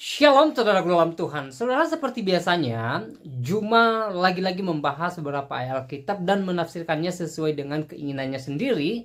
Shalom saudara dalam Tuhan. Saudara, seperti biasanya, Juma lagi-lagi membahas beberapa ayat Alkitab dan menafsirkannya sesuai dengan keinginannya sendiri.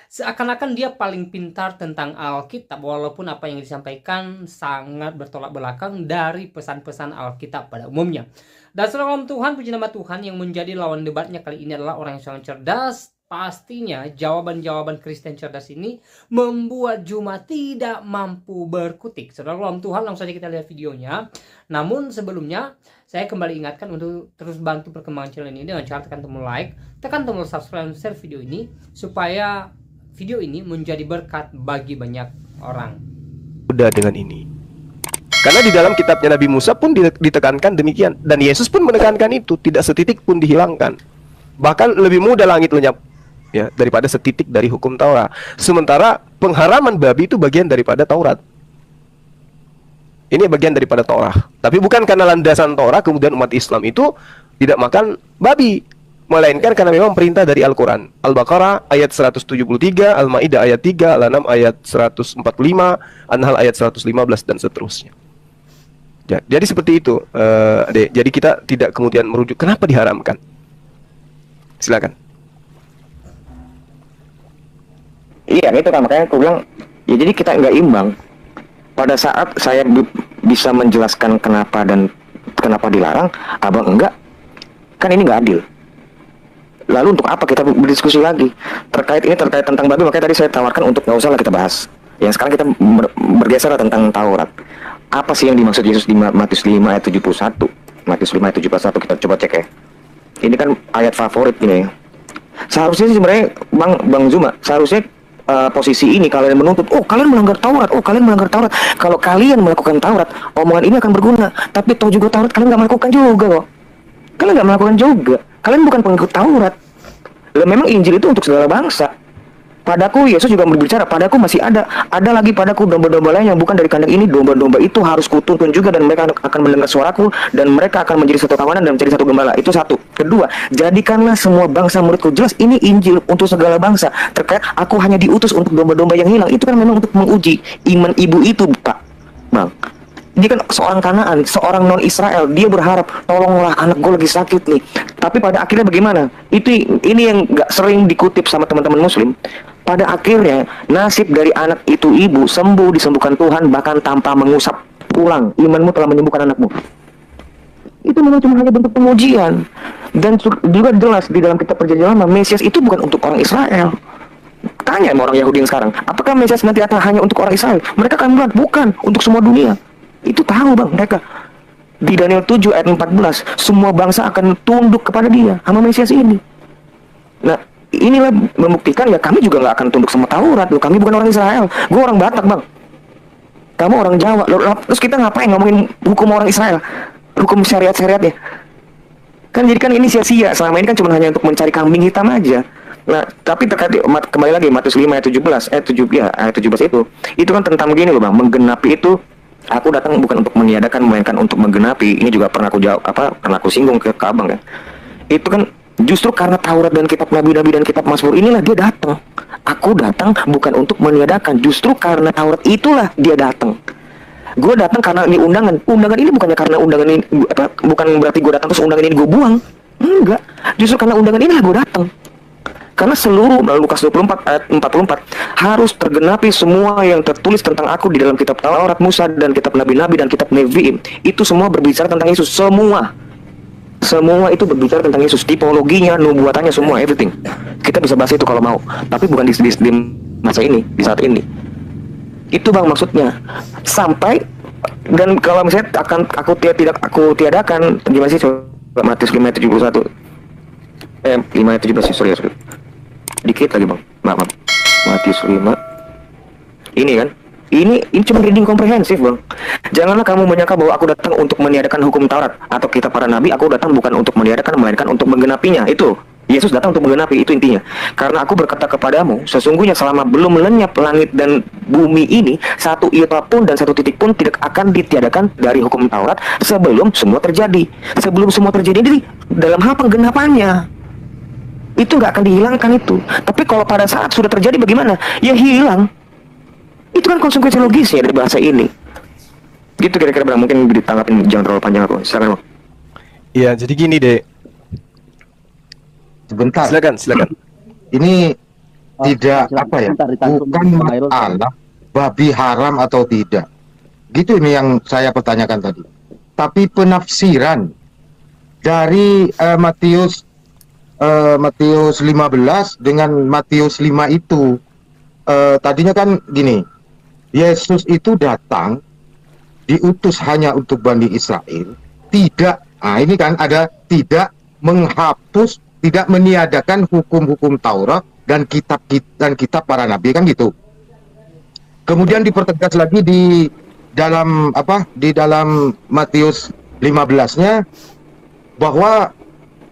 Seakan-akan dia paling pintar tentang Alkitab, walaupun apa yang disampaikan sangat bertolak belakang dari pesan-pesan Alkitab pada umumnya. Dan saudara dalam Tuhan, puji nama Tuhan, yang menjadi lawan debatnya kali ini adalah orang yang sangat cerdas. Pastinya jawaban-jawaban Kristen cerdas ini membuat Juma tidak mampu berkutik. Saudara dalam Tuhan, langsung saja kita lihat videonya. Namun sebelumnya, saya kembali ingatkan untuk terus bantu perkembangan channel ini dengan cara tekan tombol like, tekan tombol subscribe, share video ini supaya video ini menjadi berkat bagi banyak orang. Udah dengan ini. Karena di dalam kitabnya Nabi Musa pun ditekankan demikian, dan Yesus pun menekankan itu, tidak setitik pun dihilangkan. Bahkan lebih mudah langit lenyap ya daripada setitik dari hukum Taurat. Sementara pengharaman babi itu bagian daripada Taurat. Ini bagian daripada Taurat. Tapi bukan karena landasan Taurat kemudian umat Islam itu tidak makan babi, melainkan karena memang perintah dari Al-Quran. Al-Baqarah ayat 173, Al-Ma'idah ayat 3, Al-An'am ayat 145, An-Nahl ayat 115 dan seterusnya. Ya, jadi seperti itu, Adek. Jadi kita tidak kemudian merujuk kenapa diharamkan. Silakan. Iya, itu kan makanya aku bilang ya, jadi kita nggak imbang. Pada saat saya bisa menjelaskan kenapa dan kenapa dilarang, abang enggak, kan ini nggak adil. Lalu untuk apa kita berdiskusi lagi terkait tentang babi? Makanya tadi saya tawarkan untuk nggak usah lah kita bahas. Yang sekarang kita bergeser tentang Taurat. Apa sih yang dimaksud Yesus di Matius 5 ayat 71? Matius 5 ayat 71 kita coba cek ya. Ini kan ayat favorit ini. Seharusnya sih sebenarnya Bang Zuma, seharusnya posisi ini kalian menuntut, oh kalian melanggar Taurat, oh kalian melanggar Taurat. Kalau kalian melakukan Taurat, omongan ini akan berguna. Tapi toh juga Taurat kalian nggak melakukan juga kok. Kalian nggak melakukan juga. Kalian bukan pengikut Taurat. Lah memang Injil itu untuk segala bangsa. Padaku, Yesus juga berbicara, padaku masih ada lagi padaku domba-domba lain yang bukan dari kandang ini. Domba-domba itu harus kutuntun juga, dan mereka akan mendengar suaraku, dan mereka akan menjadi satu kawanan dan menjadi satu gembala. Itu satu. Kedua, jadikanlah semua bangsa muridku. Jelas ini Injil untuk segala bangsa. Terkait aku hanya diutus untuk domba-domba yang hilang, itu kan memang untuk menguji iman ibu itu, Pak Bang. Dia kan seorang Kanaan, seorang non-Israel. Dia berharap, tolonglah anak gue lagi sakit nih. Tapi pada akhirnya bagaimana? Ini yang gak sering dikutip sama teman-teman Muslim. Pada akhirnya, nasib dari anak itu ibu sembuh, disembuhkan Tuhan, bahkan tanpa mengusap pulang. Imanmu telah menyembuhkan anakmu. Itu memang cuma hanya bentuk pengujian. Dan juga jelas di dalam kitab Perjanjian Lama, Mesias itu bukan untuk orang Israel. Tanya sama orang Yahudi yang sekarang, apakah Mesias nanti akan hanya untuk orang Israel? Mereka akan bilang, bukan, untuk semua dunia. Itu tahu bang mereka. Di Daniel 7 ayat 14, semua bangsa akan tunduk kepada dia, sama Mesias ini. Nah, inilah membuktikan ya kami juga nggak akan tunduk sama Taurat. Loh, kami bukan orang Israel. Gue orang Batak bang. Kamu orang Jawa. Loh, terus kita ngapain ngomongin hukum orang Israel? Hukum syariat-syariatnya. Kan jadi kan ini sia-sia. Selama ini kan cuma hanya untuk mencari kambing hitam aja. Nah, tapi terkait kembali lagi Matius 5 ayat 17, ayat 17 itu kan tentang begini loh bang, menggenapi itu. Aku datang bukan untuk meniadakan, melainkan untuk menggenapi. Ini juga pernah aku jawab, pernah aku singgung ke abang kan. Itu kan justru karena Taurat dan kitab Nabi-Nabi dan kitab Mazmur inilah dia datang. Aku datang bukan untuk meniadakan, justru karena Taurat itulah dia datang. Gue datang karena ini undangan. Undangan ini bukannya karena undangan ini bukan berarti gue datang terus undangan ini gue buang. Enggak. Justru karena undangan inilah gue datang. Karena seluruh Lukas 24 ayat 44 harus tergenapi semua yang tertulis tentang aku di dalam kitab Taurat Musa dan kitab Nabi-Nabi dan kitab Nevi'im. Itu semua berbicara tentang Yesus. Semua itu berbicara tentang Yesus. Tipologinya, nubuatannya, semua, everything. Kita bisa bahas itu kalau mau. Tapi bukan di masa ini, di saat ini. Itu bang maksudnya. Sampai, dan kalau misalnya aku tiadakan, gimana sih coba Matius 5 ayat 71. 5 ayat 17, sorry. Dikit lagi bang, maaf. Matius 5. Ini kan, ini cuma reading komprehensif bang. Janganlah kamu menyangka bahwa aku datang untuk meniadakan hukum Taurat atau kitab para nabi. Aku datang bukan untuk meniadakan, melainkan untuk menggenapinya. Itu Yesus datang untuk menggenapi, itu intinya. Karena aku berkata kepadamu, sesungguhnya selama belum lenyap langit dan bumi ini, satu iota pun dan satu titik pun tidak akan ditiadakan dari hukum Taurat sebelum semua terjadi. Sebelum semua terjadi, jadi dalam hal penggenapannya itu nggak akan dihilangkan itu. Tapi kalau pada saat sudah terjadi bagaimana? Ya hilang. Itu kan konsekuensi logisnya dari bahasa ini. Gitu kira-kira Bang, mungkin ditanggapin, jangan terlalu panjang aku. Silakan Bang. Iya, jadi gini deh. Sebentar. Silakan. Ini tidak silakan. apa ya? Sebentar, ditangkap Bukan Bang Hairul. masalah babi haram atau tidak. Gitu ini yang saya pertanyakan tadi. Tapi penafsiran dari Matius 15 dengan Matius 5 itu tadinya kan gini. Yesus itu datang diutus hanya untuk Bani Israel, tidak, nah ini kan ada tidak menghapus, tidak meniadakan hukum-hukum Taurat dan kitab para nabi, kan gitu. Kemudian dipertegas lagi di dalam Matius 15-nya bahwa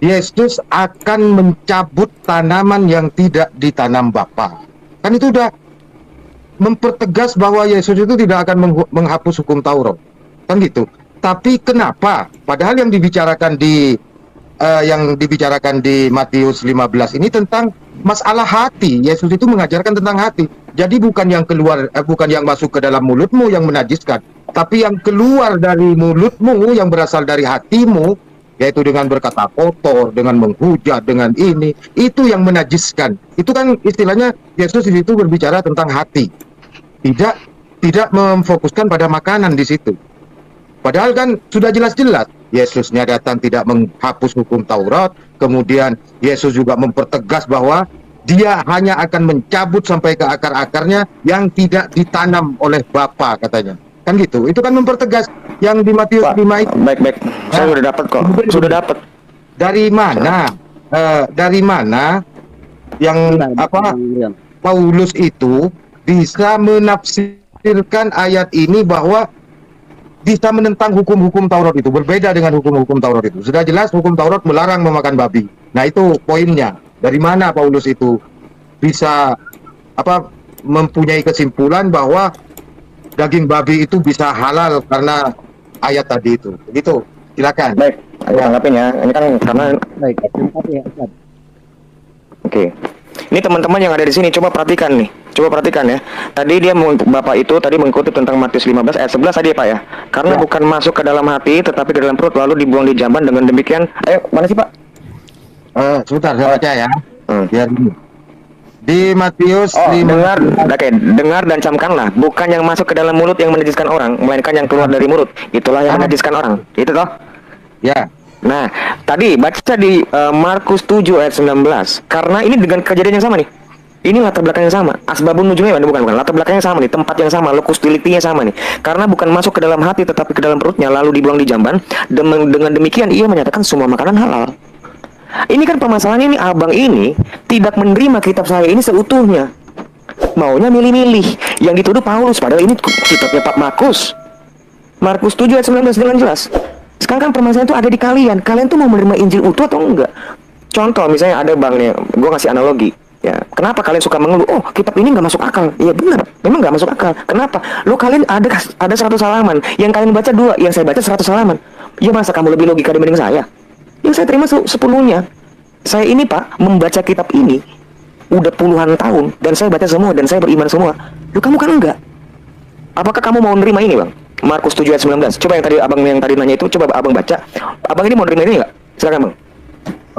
Yesus akan mencabut tanaman yang tidak ditanam Bapa. Kan itu udah mempertegas bahwa Yesus itu tidak akan menghapus hukum Taurat, kan gitu. Tapi kenapa? Padahal yang dibicarakan di Matius 15 ini tentang masalah hati. Yesus itu mengajarkan tentang hati. Jadi bukan yang bukan yang masuk ke dalam mulutmu yang menajiskan, tapi yang keluar dari mulutmu yang berasal dari hatimu, yaitu dengan berkata kotor, dengan menghujat, dengan ini, itu yang menajiskan. Itu kan istilahnya Yesus di situ berbicara tentang hati. Tidak memfokuskan pada makanan di situ. Padahal kan sudah jelas-jelas Yesusnya datang tidak menghapus hukum Taurat, kemudian Yesus juga mempertegas bahwa dia hanya akan mencabut sampai ke akar-akarnya yang tidak ditanam oleh Bapa, katanya. Kan gitu. Itu kan mempertegas yang di Matius 5 itu. Baik. Saya sudah dapat kok. Sudah dapat. Dari mana? Yang Paulus itu bisa menafsirkan ayat ini bahwa bisa menentang hukum-hukum Taurat itu, berbeda dengan hukum-hukum Taurat itu. Sudah jelas hukum Taurat melarang memakan babi. Nah, itu poinnya. Dari mana Paulus itu bisa mempunyai kesimpulan bahwa daging babi itu bisa halal karena ayat tadi itu. Begitu. Silakan. Baik, ayo anggapin ya. Ini kan karena Baik, terima kasih ya Ustaz. Oke. Ini teman-teman yang ada di sini coba perhatikan nih. Coba perhatikan ya. Tadi dia Bapak itu tadi mengutip tentang Matius 15 ayat 11 tadi ya, Pak ya. Karena bukan masuk ke dalam hati tetapi ke dalam perut lalu dibuang di jamban, dengan demikian. Ayo, mana sih, Pak? Sebentar saya baca ya. Biar ini. Di Matius dengar dan camkanlah, bukan yang masuk ke dalam mulut yang menajiskan orang, melainkan yang keluar dari mulut. Itulah yang menajiskan orang. Itu toh? Ya. Nah, tadi baca di Markus 7 ayat 19. Karena ini dengan kejadian yang sama nih. Ini latar belakang yang sama. Asbabun nuzulnya bukan. Latar belakang yang sama nih, tempat yang sama, lokus deliktinya sama nih. Karena bukan masuk ke dalam hati tetapi ke dalam perutnya lalu dibuang di jamban. Dengan demikian ia menyatakan semua makanan halal. Ini kan permasalahannya, ini abang ini tidak menerima kitab saya ini seutuhnya. Maunya milih-milih. Yang dituduh Paulus, padahal ini kitabnya Pak Markus. Markus 7 ayat 19 dengan jelas. Sekarang kan permasalahan itu ada di kalian. Kalian tuh mau menerima Injil utuh atau enggak? Contoh misalnya ada bang nih, gue ngasih analogi. Ya, kenapa kalian suka mengeluh? Oh, kitab ini nggak masuk akal. Iya benar, memang nggak masuk akal. Kenapa? Lo kalian ada 100 halaman, yang kalian baca 2, yang saya baca 100 halaman. Ya masa kamu lebih logika dibanding saya? Yang saya terima sepenuhnya. Saya ini Pak membaca kitab ini udah puluhan tahun dan saya baca semua dan saya beriman semua. Lo kamu kan enggak? Apakah kamu mau nerima ini bang? Markus 7 ayat 19. Coba yang tadi nanya itu, coba abang baca. Abang ini mau nerima ini nggak? Silakan bang.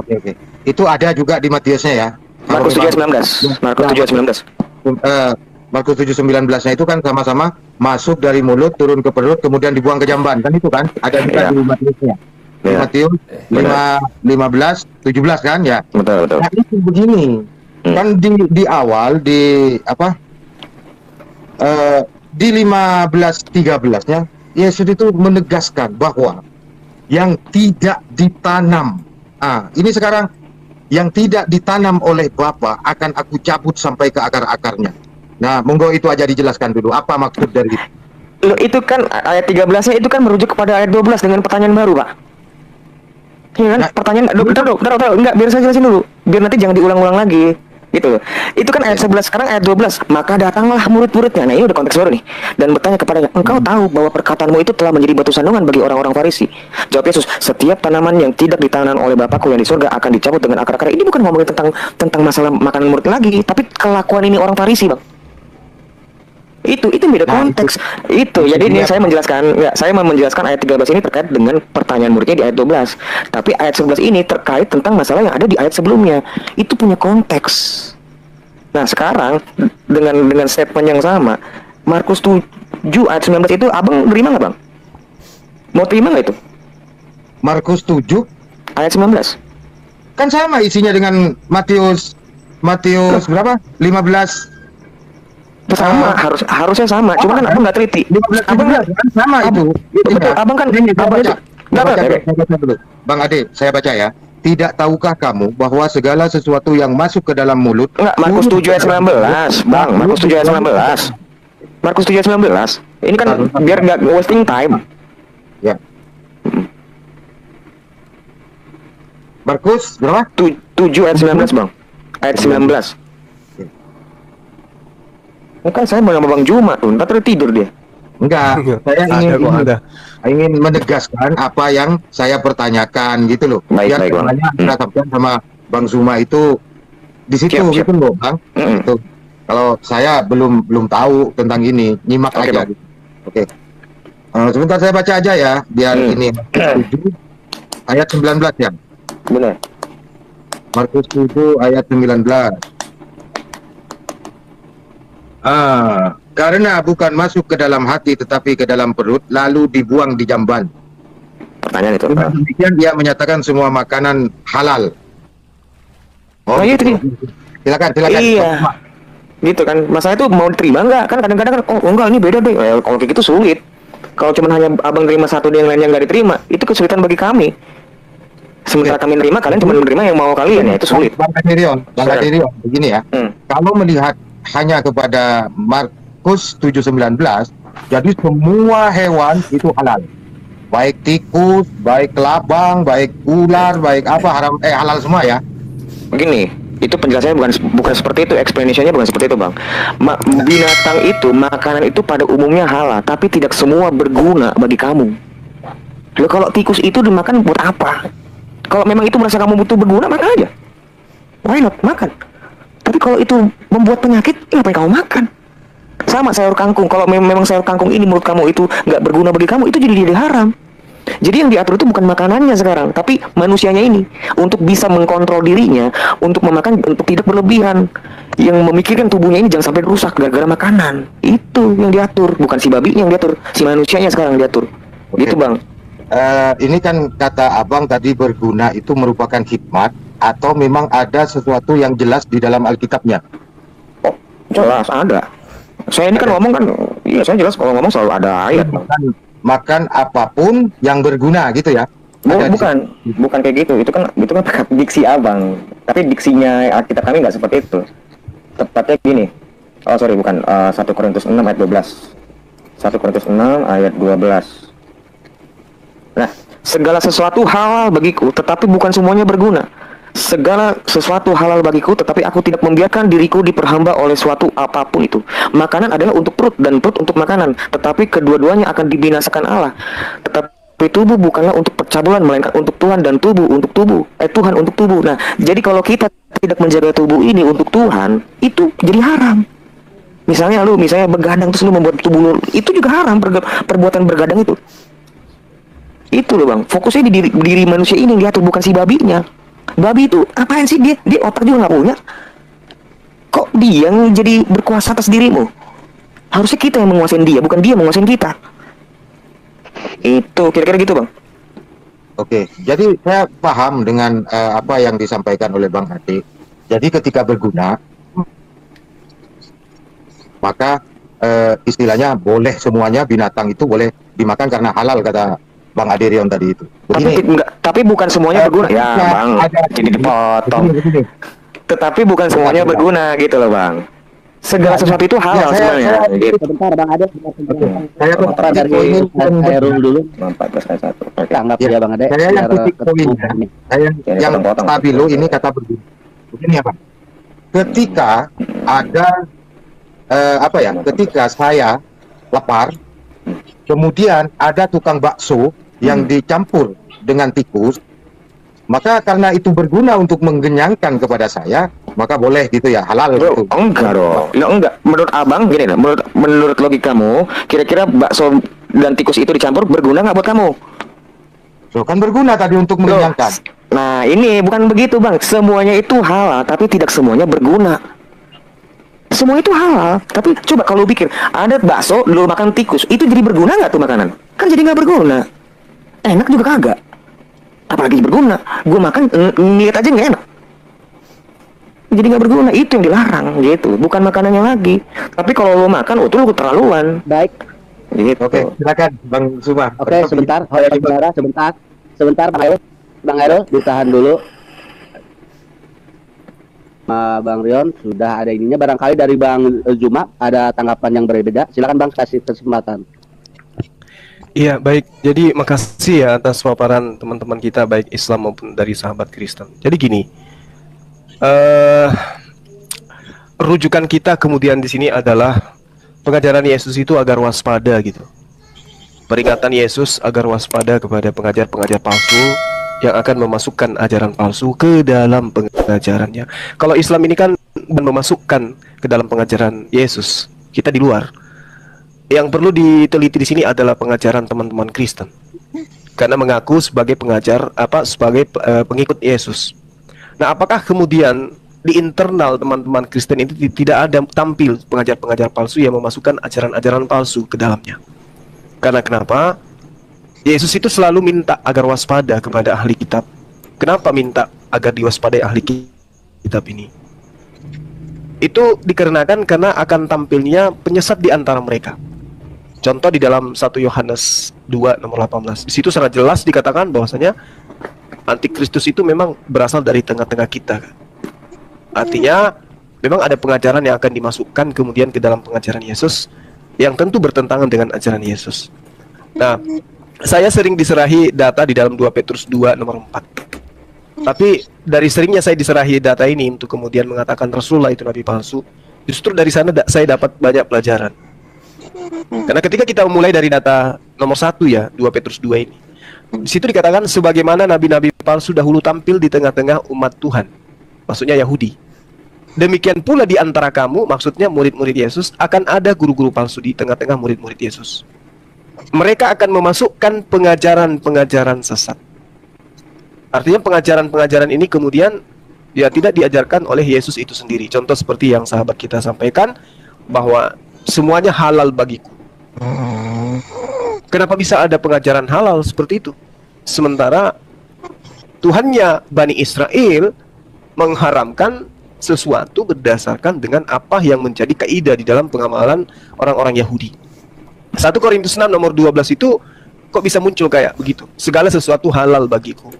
Oke. Itu ada juga di Matiusnya ya. Markus 7 ayat 19. Markus 7 ayat 19. Markus 7:19-nya itu kan sama-sama masuk dari mulut turun ke perut kemudian dibuang ke jamban, kan itu kan? Ada juga di Matiusnya. Matius 15, 17 kan ya. Betul. Nah, itu begini. Kan di awal di 15:13-nya Yesus itu menegaskan bahwa yang tidak ditanam. Ini sekarang yang tidak ditanam oleh Bapa akan aku cabut sampai ke akar-akarnya. Nah, monggo itu aja dijelaskan dulu apa maksud dari itu. Loh, itu kan ayat 13-nya itu kan merujuk kepada ayat 12 dengan pertanyaan baru, Pak. Iya kan? Nah, pertanyaan enggak, biar saya jelasin dulu. Biar nanti jangan diulang-ulang lagi. Gitu loh. Itu kan ayat 11, sekarang ayat 12. Maka datanglah murid-muridnya. Nah, ini udah konteks baru nih. Dan bertanya kepadanya, "Engkau tahu bahwa perkataanmu itu telah menjadi batu sandungan bagi orang-orang Farisi?" Jawab Yesus, "Setiap tanaman yang tidak ditanam oleh Bapakku yang di surga akan dicabut dengan akar-akar." Ini bukan ngomongin tentang masalah makanan murid lagi, tapi kelakuan ini orang Farisi, Bang. Itu beda Nah, konteks. Itu jadi ini dia- saya menjelaskan, enggak, saya mau menjelaskan ayat 13 ini terkait dengan pertanyaan muridnya di ayat 12. Tapi ayat 11 ini terkait tentang masalah yang ada di ayat sebelumnya. Itu punya konteks. Nah, sekarang dengan statement yang sama, Markus 7 ayat 19 itu Abang terima nggak, Bang? Mau terima nggak itu? Markus 7 Ayat 19. kan sama isinya dengan Matius berapa? 15 Sama, harusnya sama. Cuma kan Abang nggak teliti. 15 Abang kan sama itu. betul, abang kan Ini saya abang baca. itu nggak apa, Saya baca dulu. Bang Ade, saya baca ya. Tidak tahukah kamu bahwa segala sesuatu yang masuk ke dalam mulut Enggak, Markus 7 ayat 19, Bang. Markus 7 ayat 19. Markus 7 ayat 19. Ini kan biar nggak wasting time. Ya. Markus berapa? 7 ayat 19, Bang. Ayat 19. Kan saya mau sama Bang Juma tuh, ntar tidur dia. Enggak, saya ingin menegaskan apa yang saya pertanyakan gitu loh. Baik, Biar baik, Bang. semuanya kita sampaikan sama Bang Zuma itu di situ Siap, siap. gitu loh, Bang. Mm-mm. Tuh. Kalau saya belum tahu tentang ini, nyimak Oke, aja. Bang. Gitu. Oke. Sebentar saya baca aja ya, biar ini 7 ayat 19 ya. Benar. Markus 7 ayat 19. Karena bukan masuk ke dalam hati tetapi ke dalam perut lalu dibuang di jamban. Pertanyaan itu. Dengan demikian dia menyatakan semua makanan halal. Oh, iya, itu dia. Silakan. Iya. Gitu kan. Masalah itu mau diterima nggak? Kan kadang-kadang kan, oh enggak, ini beda deh. Kalau kayak gitu sulit. Kalau cuma hanya Abang terima satu dan yang lainnya nggak diterima, itu kesulitan bagi kami. Sementara kami menerima, kalian cuma menerima yang mau kalian, ya itu sulit. Bang Adirion, begini ya. Kalau melihat hanya kepada Markus 7:19, jadi semua hewan itu halal. Baik tikus, baik kelabang, baik ular, baik apa halal semua ya. Begini, itu penjelasannya bukan seperti itu, explanationnya bukan seperti itu, Bang. Binatang itu, makanan itu pada umumnya halal, tapi tidak semua berguna bagi kamu. Loh, kalau tikus itu dimakan buat apa? Kalau memang itu merasa kamu butuh berguna, makan aja. Why not? Makan. Tapi kalau itu membuat penyakit, ngapain kamu makan? Sama sayur kangkung. Kalau memang sayur kangkung ini menurut kamu itu nggak berguna bagi kamu, itu jadi haram. Jadi yang diatur itu bukan makanannya sekarang, tapi manusianya ini untuk bisa mengkontrol dirinya, untuk memakan, untuk tidak berlebihan, yang memikirkan tubuhnya ini jangan sampai rusak gara-gara makanan. Itu yang diatur, bukan si babinya yang diatur, si manusianya sekarang yang diatur. Oke. Gitu, Bang. Ini kan kata abang tadi berguna itu merupakan hikmat atau memang ada sesuatu yang jelas di dalam Alkitabnya? Oh, jelas ada. Saya ini kan ngomong kan, iya saya jelas kalau ngomong selalu ada ayat, Bang. Makan apapun yang berguna gitu ya? Ada di Bukan kayak gitu. Itu kan diksi abang. Tapi diksinya Alkitab kami nggak seperti itu. Tepatnya gini. Oh sorry, bukan. 1 Korintus 6 ayat 12. 1 Korintus 6 ayat 12. Nah, segala sesuatu halal bagiku, tetapi bukan semuanya berguna. Segala sesuatu halal bagiku, tetapi aku tidak membiarkan diriku diperhamba oleh suatu apapun itu. Makanan adalah untuk perut dan perut untuk makanan, tetapi kedua-duanya akan dibinasakan Allah. Tetapi tubuh bukanlah untuk percabulan, melainkan untuk Tuhan, dan tubuh untuk tubuh. Tuhan untuk tubuh. Nah, jadi kalau kita tidak menjaga tubuh ini untuk Tuhan, itu jadi haram. Misalnya begadang terus lu membuat tubuh lu, itu juga haram, perbuatan bergadang itu. Itu loh, Bang. Fokusnya di diri manusia ini yang diatur, bukan si babinya. Babi itu apaan sih, dia otak juga nggak punya. Kok dia yang jadi berkuasa atas dirimu? Harusnya kita yang menguasain dia, bukan dia menguasain kita. Itu kira-kira gitu, Bang. Oke, jadi saya paham dengan apa yang disampaikan oleh Bang Ade. Jadi ketika berguna, maka istilahnya boleh semuanya, binatang itu boleh dimakan karena halal, kata Bang Adirion tadi itu. Tapi bukan semuanya berguna. Ya, Bang. Jadi dipotong. Begini. Tetapi bukan semuanya berguna gitu loh, Bang. Segala sesuatu itu halal sebenarnya. Gitu. Sebentar Bang Ade. Saya Dari saya rule dulu. 14 ayat 1. Oke. Tanggap Ya, ya Bang Ade. saya yang Biar titik poinnya, saya yang potong-potong. stabilo ini kata berguna. Begini ya, Pak. Ketika ada ketika saya lapar, kemudian ada tukang bakso yang dicampur dengan tikus, maka karena itu berguna untuk mengenyangkan kepada saya, maka boleh gitu ya, halal Bro, gitu. enggak dong. Ya enggak. Menurut abang gini loh. Menurut logikamu, kira-kira bakso dan tikus itu dicampur berguna nggak buat kamu? Loh, kan berguna tadi untuk Loh, mengenyangkan. nah ini bukan begitu bang. Semuanya itu halal, tapi tidak semuanya berguna. Semua itu halal, tapi coba kalau pikir, ada bakso, lu makan tikus, itu jadi berguna nggak tuh makanan? Kan jadi nggak berguna. Enak juga kagak. Apalagi berguna. Gue makan, ngeliat aja nggak enak. Jadi nggak berguna, itu yang dilarang gitu. Bukan makanannya lagi. Tapi kalau lo makan, itu lo keterlaluan. Baik. Gitu. Oke, silakan Bang Suma. Oke, sebentar. Sebentar, Bang Hairul, ditahan dulu. Bang Rion sudah ada ininya, barangkali dari Bang Zuma ada tanggapan yang berbeda. Silakan Bang, kasih kesempatan. Iya, baik. Jadi makasih ya atas paparan teman-teman kita baik Islam maupun dari sahabat Kristen. Jadi gini, rujukan kita kemudian di sini adalah pengajaran Yesus itu agar waspada gitu. Peringatan Yesus agar waspada kepada pengajar-pengajar palsu yang akan memasukkan ajaran palsu ke dalam pengajarannya. Kalau Islam ini kan memasukkan ke dalam pengajaran Yesus, kita di luar. Yang perlu diteliti di sini adalah pengajaran teman-teman Kristen, karena mengaku sebagai pengajar sebagai pengikut Yesus. Nah, apakah kemudian di internal teman-teman Kristen itu tidak ada tampil pengajar-pengajar palsu yang memasukkan ajaran-ajaran palsu ke dalamnya? Karena kenapa? Yesus itu selalu minta agar waspada kepada ahli kitab. Kenapa minta agar diwaspadai ahli kitab ini? Itu dikarenakan karena akan tampilnya penyesat di antara mereka. Contoh di dalam 1 Yohanes 2 nomor 18. Di situ sangat jelas dikatakan bahwasanya Antikristus itu memang berasal dari tengah-tengah kita. Artinya memang ada pengajaran yang akan dimasukkan kemudian ke dalam pengajaran Yesus yang tentu bertentangan dengan ajaran Yesus. Nah, saya sering diserahi data di dalam 2 Petrus 2 nomor 4. Tapi dari seringnya saya diserahi data ini untuk kemudian mengatakan Rasulullah itu nabi palsu, justru dari sana saya dapat banyak pelajaran. Karena ketika kita memulai dari data nomor 1 ya, 2 Petrus 2 ini, di situ dikatakan sebagaimana nabi-nabi palsu dahulu tampil di tengah-tengah umat Tuhan, maksudnya Yahudi. Demikian pula di antara kamu, maksudnya murid-murid Yesus, akan ada guru-guru palsu di tengah-tengah murid-murid Yesus. Mereka akan memasukkan pengajaran-pengajaran sesat. Artinya pengajaran-pengajaran ini kemudian ya tidak diajarkan oleh Yesus itu sendiri. Contoh seperti yang sahabat kita sampaikan, bahwa semuanya halal bagiku. Kenapa bisa ada pengajaran halal seperti itu? Sementara Tuhannya Bani Israel mengharamkan sesuatu berdasarkan dengan apa yang menjadi kaidah di dalam pengamalan orang-orang Yahudi. 1 Korintus 6 nomor 12 itu kok bisa muncul kayak begitu? Segala sesuatu halal bagiku,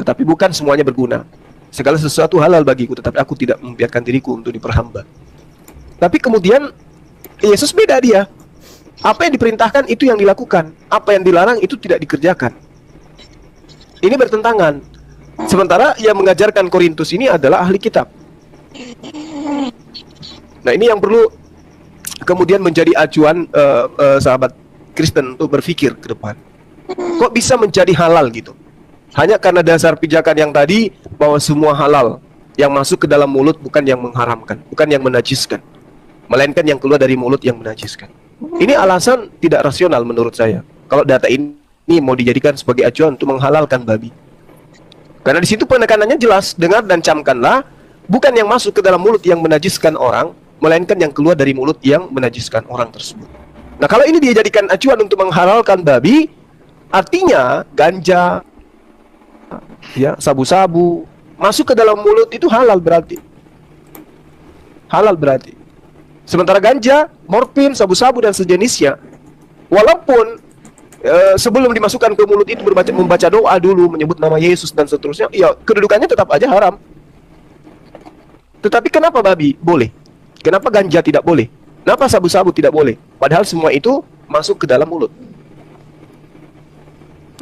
tetapi bukan semuanya berguna. Segala sesuatu halal bagiku, tetapi aku tidak membiarkan diriku untuk diperhamba. Tapi kemudian Yesus beda dia. Apa yang diperintahkan itu yang dilakukan, apa yang dilarang itu tidak dikerjakan. Ini bertentangan. Sementara yang mengajarkan Korintus ini adalah ahli kitab. Nah, ini yang perlu kemudian menjadi acuan sahabat Kristen untuk berpikir ke depan. Kok bisa menjadi halal gitu? Hanya karena dasar pijakan yang tadi bahwa semua halal yang masuk ke dalam mulut bukan yang mengharamkan, bukan yang menajiskan, melainkan yang keluar dari mulut yang menajiskan. Ini alasan tidak rasional menurut saya. Kalau data ini mau dijadikan sebagai acuan untuk menghalalkan babi. Karena di situ penekanannya jelas, dengar dan camkanlah, bukan yang masuk ke dalam mulut yang menajiskan orang, melainkan yang keluar dari mulut yang menajiskan orang tersebut. Nah, kalau ini dia jadikan acuan untuk menghalalkan babi, artinya ganja, ya, sabu-sabu masuk ke dalam mulut itu halal berarti. Halal berarti. Sementara ganja, morfin, sabu-sabu dan sejenisnya, walaupun sebelum dimasukkan ke mulut itu membaca doa dulu, menyebut nama Yesus dan seterusnya, ya kedudukannya tetap aja haram. Tetapi kenapa babi boleh? Kenapa ganja tidak boleh? Kenapa sabu-sabu tidak boleh? Padahal semua itu masuk ke dalam mulut.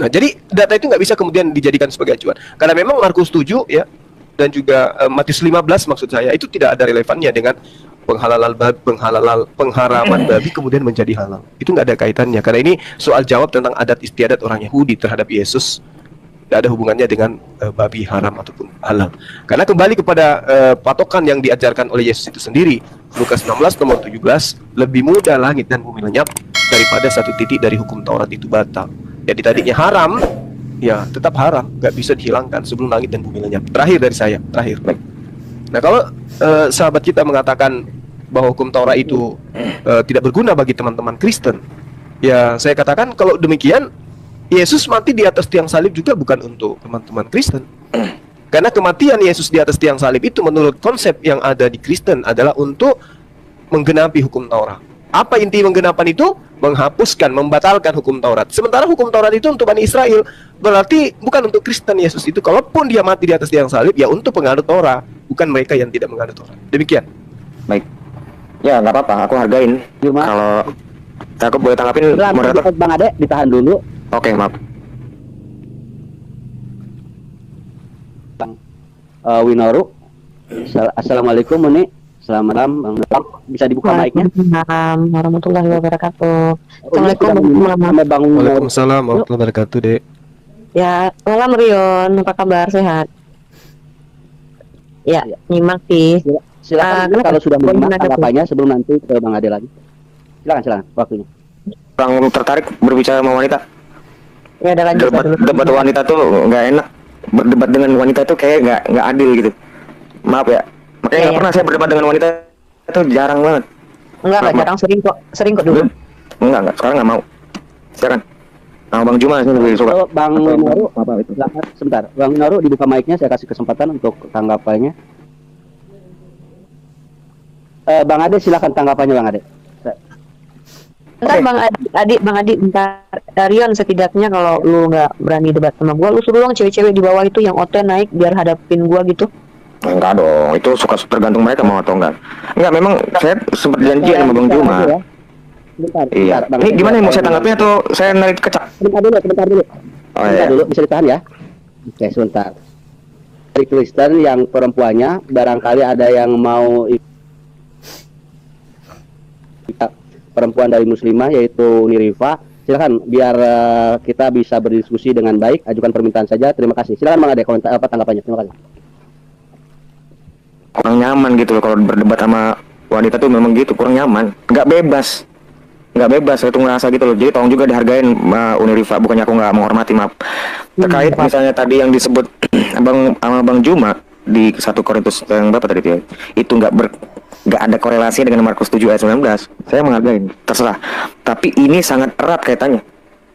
Nah, jadi data itu nggak bisa kemudian dijadikan sebagai acuan. Karena memang Markus 7 ya, dan juga Matius 15 maksud saya, itu tidak ada relevannya dengan pengharaman babi kemudian menjadi halal. Itu nggak ada kaitannya. Karena ini soal jawab tentang adat istiadat orang Yahudi terhadap Yesus. Tidak ada hubungannya dengan babi haram ataupun halal. Karena kembali kepada patokan yang diajarkan oleh Yesus itu sendiri, Lukas 16 nomor 17, lebih mudah langit dan bumi lenyap daripada satu titik dari hukum Taurat itu batal. Jadi tadinya haram, ya tetap haram, nggak bisa dihilangkan sebelum langit dan bumi lenyap. Terakhir dari saya, terakhir. Nah kalau sahabat kita mengatakan bahwa hukum Taurat itu tidak berguna bagi teman-teman Kristen, ya saya katakan kalau demikian Yesus mati di atas tiang salib juga bukan untuk teman-teman Kristen. Karena kematian Yesus di atas tiang salib itu menurut konsep yang ada di Kristen adalah untuk menggenapi hukum Taurat. Apa inti menggenapan itu? Menghapuskan, membatalkan hukum Taurat. Sementara hukum Taurat itu untuk Bani Israel. Berarti bukan untuk Kristen Yesus itu. Kalaupun dia mati di atas tiang salib, ya untuk penganut Taurat, bukan mereka yang tidak menganut Taurat. Demikian. Baik. Ya nggak apa-apa, aku hargain. Cuma Kalau aku boleh tanggapin, moderator. Bang Ade ditahan dulu. Oke, maaf. Bang Winoru. Assalamualaikum Muni. Selamat malam Bang. Bisa dibuka mic-nya? Waalaikumsalam warahmatullahi wabarakatuh. Assalamualaikum Sama warahmatullahi Bang Winoru. Waalaikumsalam warahmatullahi wabarakatuh, Dek. Ya, malam Rion, apa kabar? Sehat? Ya, nyimak sih. Silakan kenapa? kalau sudah Boleh menyimak menanggapi. tanggapannya sebelum nanti ke Bang Ade lagi. Silakan waktunya. Kurang tertarik berbicara sama wanita. Ya, udah lanjut Debat, dulu. debat wanita tuh nggak enak. Berdebat dengan wanita tuh kayak nggak adil gitu. Maaf ya. Makanya nggak Iya. pernah saya berdebat dengan wanita itu jarang banget. Enggak Maaf. jarang, sering kok dulu. Enggak. Sekarang nggak mau. Silakan. Nah, Bang Juma sih lebih suka. So, Bang Winoru, Apa itu? silakan sebentar. Bang Winoru dibuka mic-nya, saya kasih kesempatan untuk tanggapannya. Bang Ade silakan tanggapannya Bang Ade. Bentar Oke. Bang Adi, bentar. Rion, setidaknya kalau lu nggak berani debat sama gua, lu suruh dong cewek-cewek di bawah itu yang OT naik biar hadapin gua gitu. Enggak dong, itu suka tergantung mereka mau atau enggak. Enggak, memang saya sempat janji sama Bang Juma. Bentar, Iya. Bang. Ini gimana mau saya tanggapin atau saya narik kecak? Sebentar dulu. Oh Sebentar iya. dulu, bisa ditahan ya? Oke, sebentar. Dari Kristen yang perempuannya, barangkali ada yang mau perempuan dari muslimah yaitu Nirifa. Silakan biar kita bisa berdiskusi dengan baik, ajukan permintaan saja. Terima kasih. Silakan Bang Ade komentar apa tanggapannya. Terima kasih. Kurang nyaman gitu loh kalau berdebat sama wanita tuh memang gitu, kurang nyaman. Nggak bebas, saya tuh ngerasa gitu loh. Jadi tolong juga dihargain Unirifa, bukannya aku nggak menghormati, maaf. Terkait misalnya tadi yang disebut Bang Juma di 1 Korintus yang berapa tadi itu nggak ada korelasi dengan Markus 7 ayat 19. Saya menghargai, terserah. Tapi ini sangat erat kaitannya.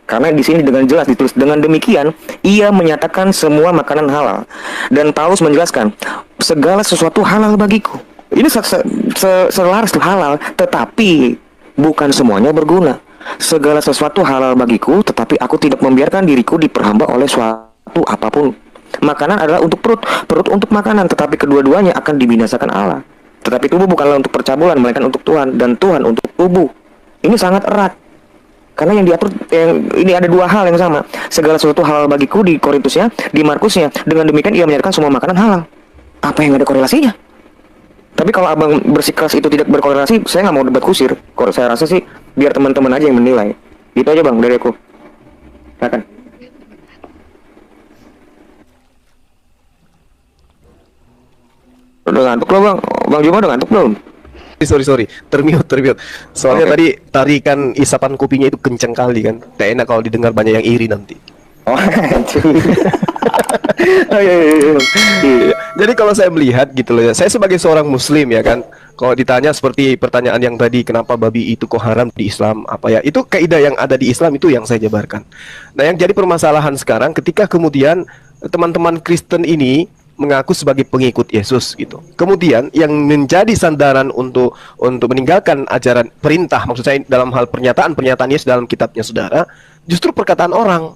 Karena di sini dengan jelas ditulis, dengan demikian ia menyatakan semua makanan halal, dan Paulus menjelaskan segala sesuatu halal bagiku. Ini selaras halal, tetapi bukan semuanya berguna. Segala sesuatu halal bagiku, tetapi aku tidak membiarkan diriku diperhamba oleh suatu apapun. Makanan adalah untuk perut untuk makanan, tetapi kedua-duanya akan dibinasakan Allah. Tetapi tubuh bukanlah untuk percabulan, melainkan untuk Tuhan, dan Tuhan untuk tubuh. Ini sangat erat. Karena yang diatur, ini ada dua hal yang sama. Segala sesuatu halal bagiku di Korintusnya, di Markusnya. Dengan demikian ia menyatakan semua makanan halal. Apa yang ada korelasinya? Tapi kalau abang bersikeras itu tidak berkorelasi, saya nggak mau debat kusir. Kalau saya rasa sih, biar teman-teman aja yang menilai. Gitu aja bang, dari aku. Silakan. Udah ngantuk lo bang? Bang Juma udah ngantuk belum? Sorry, termute. Soalnya Oke. tadi tarikan isapan kupingnya itu kenceng kali kan. Tidak enak kalau didengar banyak yang iri nanti. Oh, oh iya. Jadi kalau saya melihat gitu loh ya, saya sebagai seorang muslim ya kan, kalau ditanya seperti pertanyaan yang tadi, kenapa babi itu kok haram di Islam, apa ya, itu kaidah yang ada di Islam itu yang saya jabarkan. Nah yang jadi permasalahan sekarang ketika kemudian teman-teman Kristen ini mengaku sebagai pengikut Yesus gitu. Kemudian yang menjadi sandaran untuk meninggalkan ajaran perintah, maksud saya dalam hal pernyataan Yesus dalam kitabnya saudara, justru perkataan orang,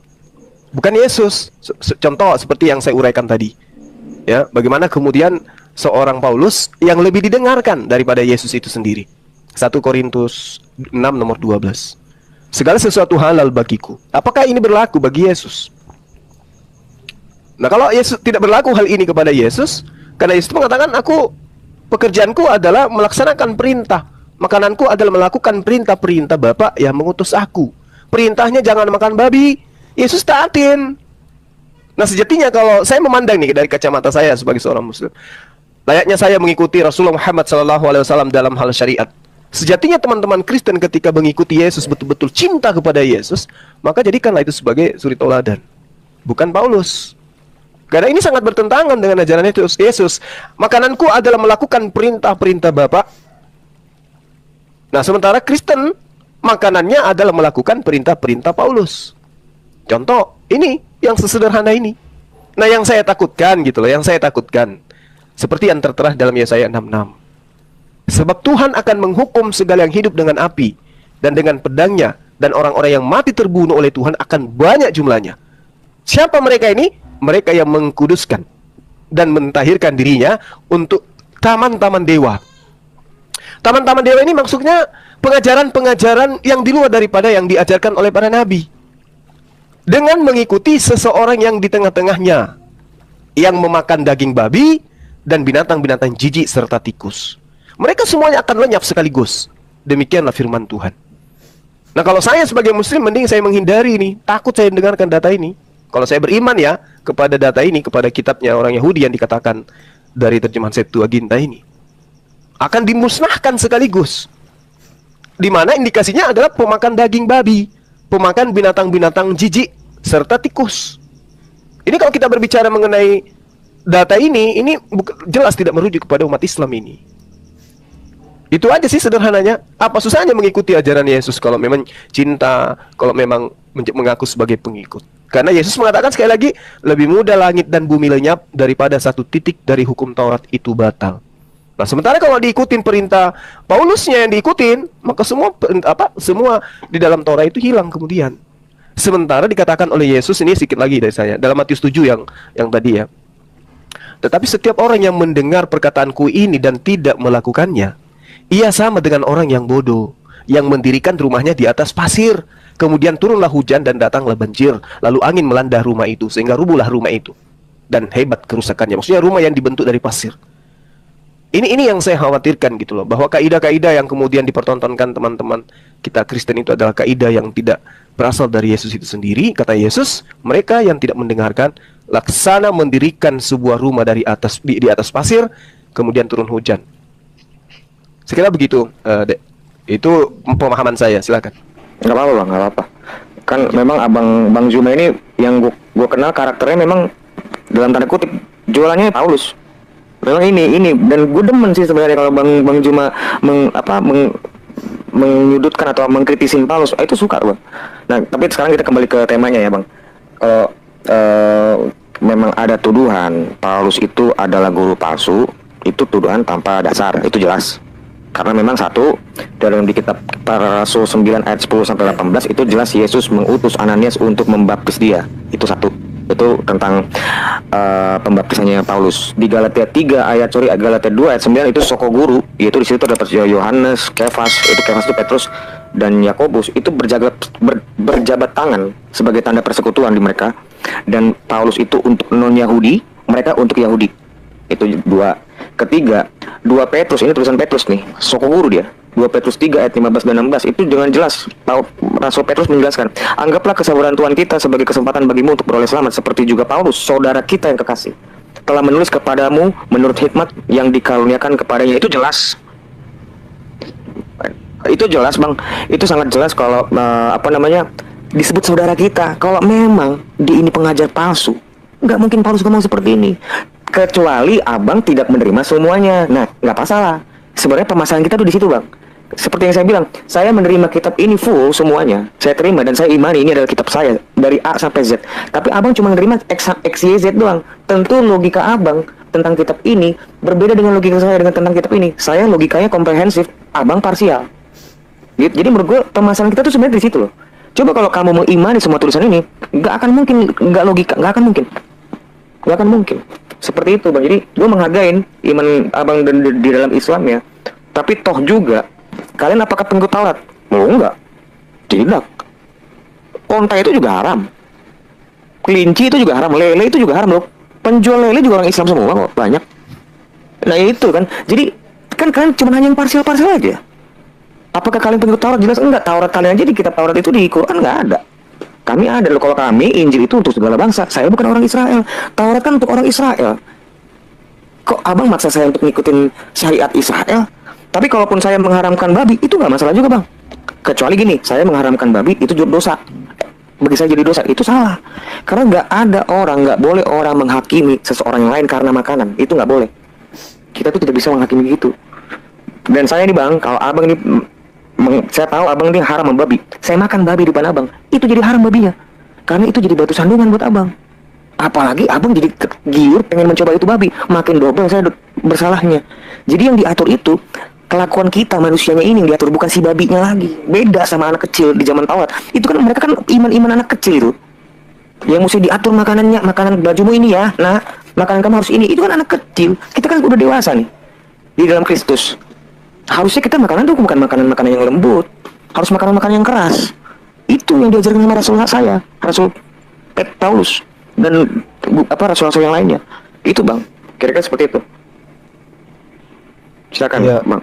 bukan Yesus. Contoh seperti yang saya uraikan tadi. Ya, bagaimana kemudian seorang Paulus yang lebih didengarkan daripada Yesus itu sendiri. 1 Korintus 6 nomor 12. Segala sesuatu halal bagiku. Apakah ini berlaku bagi Yesus? Nah, kalau Yesus tidak berlaku hal ini kepada Yesus, karena Yesus mengatakan, pekerjaanku adalah melaksanakan perintah. Makananku adalah melakukan perintah-perintah Bapa yang mengutus aku. Perintahnya jangan makan babi. Yesus taatin. Nah, sejatinya kalau saya memandang nih dari kacamata saya sebagai seorang muslim, layaknya saya mengikuti Rasulullah Muhammad SAW dalam hal syariat. Sejatinya teman-teman Kristen ketika mengikuti Yesus betul-betul cinta kepada Yesus, maka jadikanlah itu sebagai suri tauladan, bukan Paulus. Karena ini sangat bertentangan dengan ajaran Yesus. Makananku adalah melakukan perintah-perintah Bapa. Nah, sementara Kristen makanannya adalah melakukan perintah-perintah Paulus. Contoh, ini yang sesederhana ini. Nah, yang saya takutkan gitu loh, yang saya takutkan seperti yang tertera dalam Yesaya 66. Sebab Tuhan akan menghukum segala yang hidup dengan api dan dengan pedangnya, dan orang-orang yang mati terbunuh oleh Tuhan akan banyak jumlahnya. Siapa mereka ini? Mereka yang mengkuduskan dan mentahirkan dirinya untuk taman-taman dewa. Taman-taman dewa ini maksudnya pengajaran-pengajaran yang di luar daripada yang diajarkan oleh para nabi, dengan mengikuti seseorang yang di tengah-tengahnya, yang memakan daging babi dan binatang-binatang jijik serta tikus. Mereka semuanya akan lenyap sekaligus. Demikianlah firman Tuhan. Nah, kalau saya sebagai muslim, mending saya menghindari ini. Takut saya mendengarkan data ini. Kalau saya beriman ya kepada data ini, kepada kitabnya orang Yahudi yang dikatakan dari terjemahan Septuaginta ini, akan dimusnahkan sekaligus. Di mana indikasinya adalah pemakan daging babi, pemakan binatang-binatang jijik serta tikus. Ini kalau kita berbicara mengenai data ini jelas tidak merujuk kepada umat Islam ini. Itu aja sih sederhananya. Apa susahnya mengikuti ajaran Yesus kalau memang cinta, kalau memang mengaku sebagai pengikut? Karena Yesus mengatakan sekali lagi, lebih mudah langit dan bumi lenyap daripada satu titik dari hukum Taurat itu batal. Nah, sementara kalau diikutin perintah Paulusnya yang diikutin, maka semua di dalam Taurat itu hilang kemudian. Sementara dikatakan oleh Yesus, ini sedikit lagi dari saya, dalam Matius 7 yang tadi ya. Tetapi setiap orang yang mendengar perkataanku ini dan tidak melakukannya, ia sama dengan orang yang bodoh, yang mendirikan rumahnya di atas pasir. Kemudian turunlah hujan dan datanglah banjir, lalu angin melanda rumah itu, sehingga rubuhlah rumah itu. Dan hebat kerusakannya. Maksudnya rumah yang dibentuk dari pasir. Ini yang saya khawatirkan gitu loh, bahwa kaidah-kaidah yang kemudian dipertontonkan teman-teman kita Kristen itu adalah kaidah yang tidak berasal dari Yesus itu sendiri. Kata Yesus, mereka yang tidak mendengarkan, laksana mendirikan sebuah rumah di atas pasir, kemudian turun hujan. Sekira begitu, Dek. Itu pemahaman saya, silakan. Nggak apa-apa bang, nggak apa-apa. Kan memang Bang Juma ini yang gua kenal karakternya memang dalam tanda kutip jualannya Paulus. Memang ini dan gue demen sih sebenarnya kalau Bang Juma menyudutkan atau mengkritisin Paulus, itu suka bang. Nah, tapi sekarang kita kembali ke temanya ya bang. Kalau memang ada tuduhan Paulus itu adalah guru palsu, itu tuduhan tanpa dasar, itu jelas. Karena memang satu, dalam di kitab Para Rasul 9 ayat 10-18 itu jelas Yesus mengutus Ananias untuk membaptis dia. Itu satu. Itu tentang pembaptisannya Paulus. Di Galatia 2 ayat 9 itu soko guru, yaitu di situ terdapat Yohanes, Kefas itu Petrus dan Yakobus, itu berjabat tangan sebagai tanda persekutuan di mereka. Dan Paulus itu untuk non-Yahudi, mereka untuk Yahudi. Itu dua. Ketiga, 2 Petrus, ini tulisan Petrus nih, soko guru dia. 2 Petrus 3 ayat 15 dan 16 itu dengan jelas Rasul Petrus menjelaskan, anggaplah kesabaran Tuhan kita sebagai kesempatan bagimu untuk beroleh selamat, seperti juga Paulus, saudara kita yang kekasih, telah menulis kepadamu menurut hikmat yang dikaruniakan kepadanya. Itu jelas. Itu jelas bang, itu sangat jelas kalau disebut saudara kita. Kalau memang ini pengajar palsu, nggak mungkin Paulus ngomong seperti ini. Kecuali abang tidak menerima semuanya. Nah, nggak masalah. Sebenarnya permasalahan kita tuh di situ bang. Seperti yang saya bilang, saya menerima kitab ini full semuanya. Saya terima dan saya imani ini adalah kitab saya dari A sampai Z. Tapi abang cuma menerima X, Y, Z doang. Tentu logika abang tentang kitab ini berbeda dengan logika saya tentang kitab ini. Saya logikanya komprehensif, abang parsial. Jadi menurut gue permasalahan kita tuh sebenarnya di situ loh. Coba kalau kamu mengimani semua tulisan ini, nggak akan mungkin, nggak logika, nggak akan mungkin. Seperti itu bang. Jadi gue menghargain iman abang dan di dalam Islam ya. Tapi toh juga kalian apakah pengikut Taurat? Oh enggak. Tidak. Onta itu juga haram. Kelinci itu juga haram. Lele itu juga haram loh. Penjual lele juga orang Islam semua kok, banyak. Nah itu kan. Jadi kan kalian cuma hanya yang parsial-parsial aja. Apakah kalian pengikut Taurat? Jelas enggak. Taurat kalian aja di kitab Taurat itu di Quran enggak ada. Kami ada loh, kalau kami Injil itu untuk segala bangsa. Saya bukan orang Israel. Taurat kan untuk orang Israel. Kok abang maksa saya untuk ngikutin syariat Israel? Tapi kalaupun saya mengharamkan babi, itu nggak masalah juga bang. Kecuali gini, saya mengharamkan babi itu dosa. Bagi saya jadi dosa, itu salah. Karena nggak boleh orang menghakimi seseorang yang lain karena makanan. Itu nggak boleh. Kita tuh tidak bisa menghakimi gitu. Dan saya nih bang, kalau abang ini saya tahu abang ini haram membabi, saya makan babi di depan abang, itu jadi haram babinya. Karena itu jadi batu sandungan buat abang. Apalagi abang jadi giur pengen mencoba itu babi, makin double saya bersalahnya. Jadi yang diatur itu kelakuan kita manusianya ini yang diatur, bukan si babinya lagi. Beda sama anak kecil di zaman Taurat. Itu kan mereka kan iman-iman anak kecil itu. Yang mesti diatur makanannya, makanan bajumu ini ya, nah makanan kamu harus ini. Itu kan anak kecil. Kita kan udah dewasa nih di dalam Kristus. Harusnya kita makanan tuh bukan makanan-makanan yang lembut, harus makanan-makanan yang keras. Itu yang diajarkan sama Rasul saya, Rasul Paulus dan rasul-rasul yang lainnya. Itu bang, kira-kira seperti itu. Silakan Ya. bang.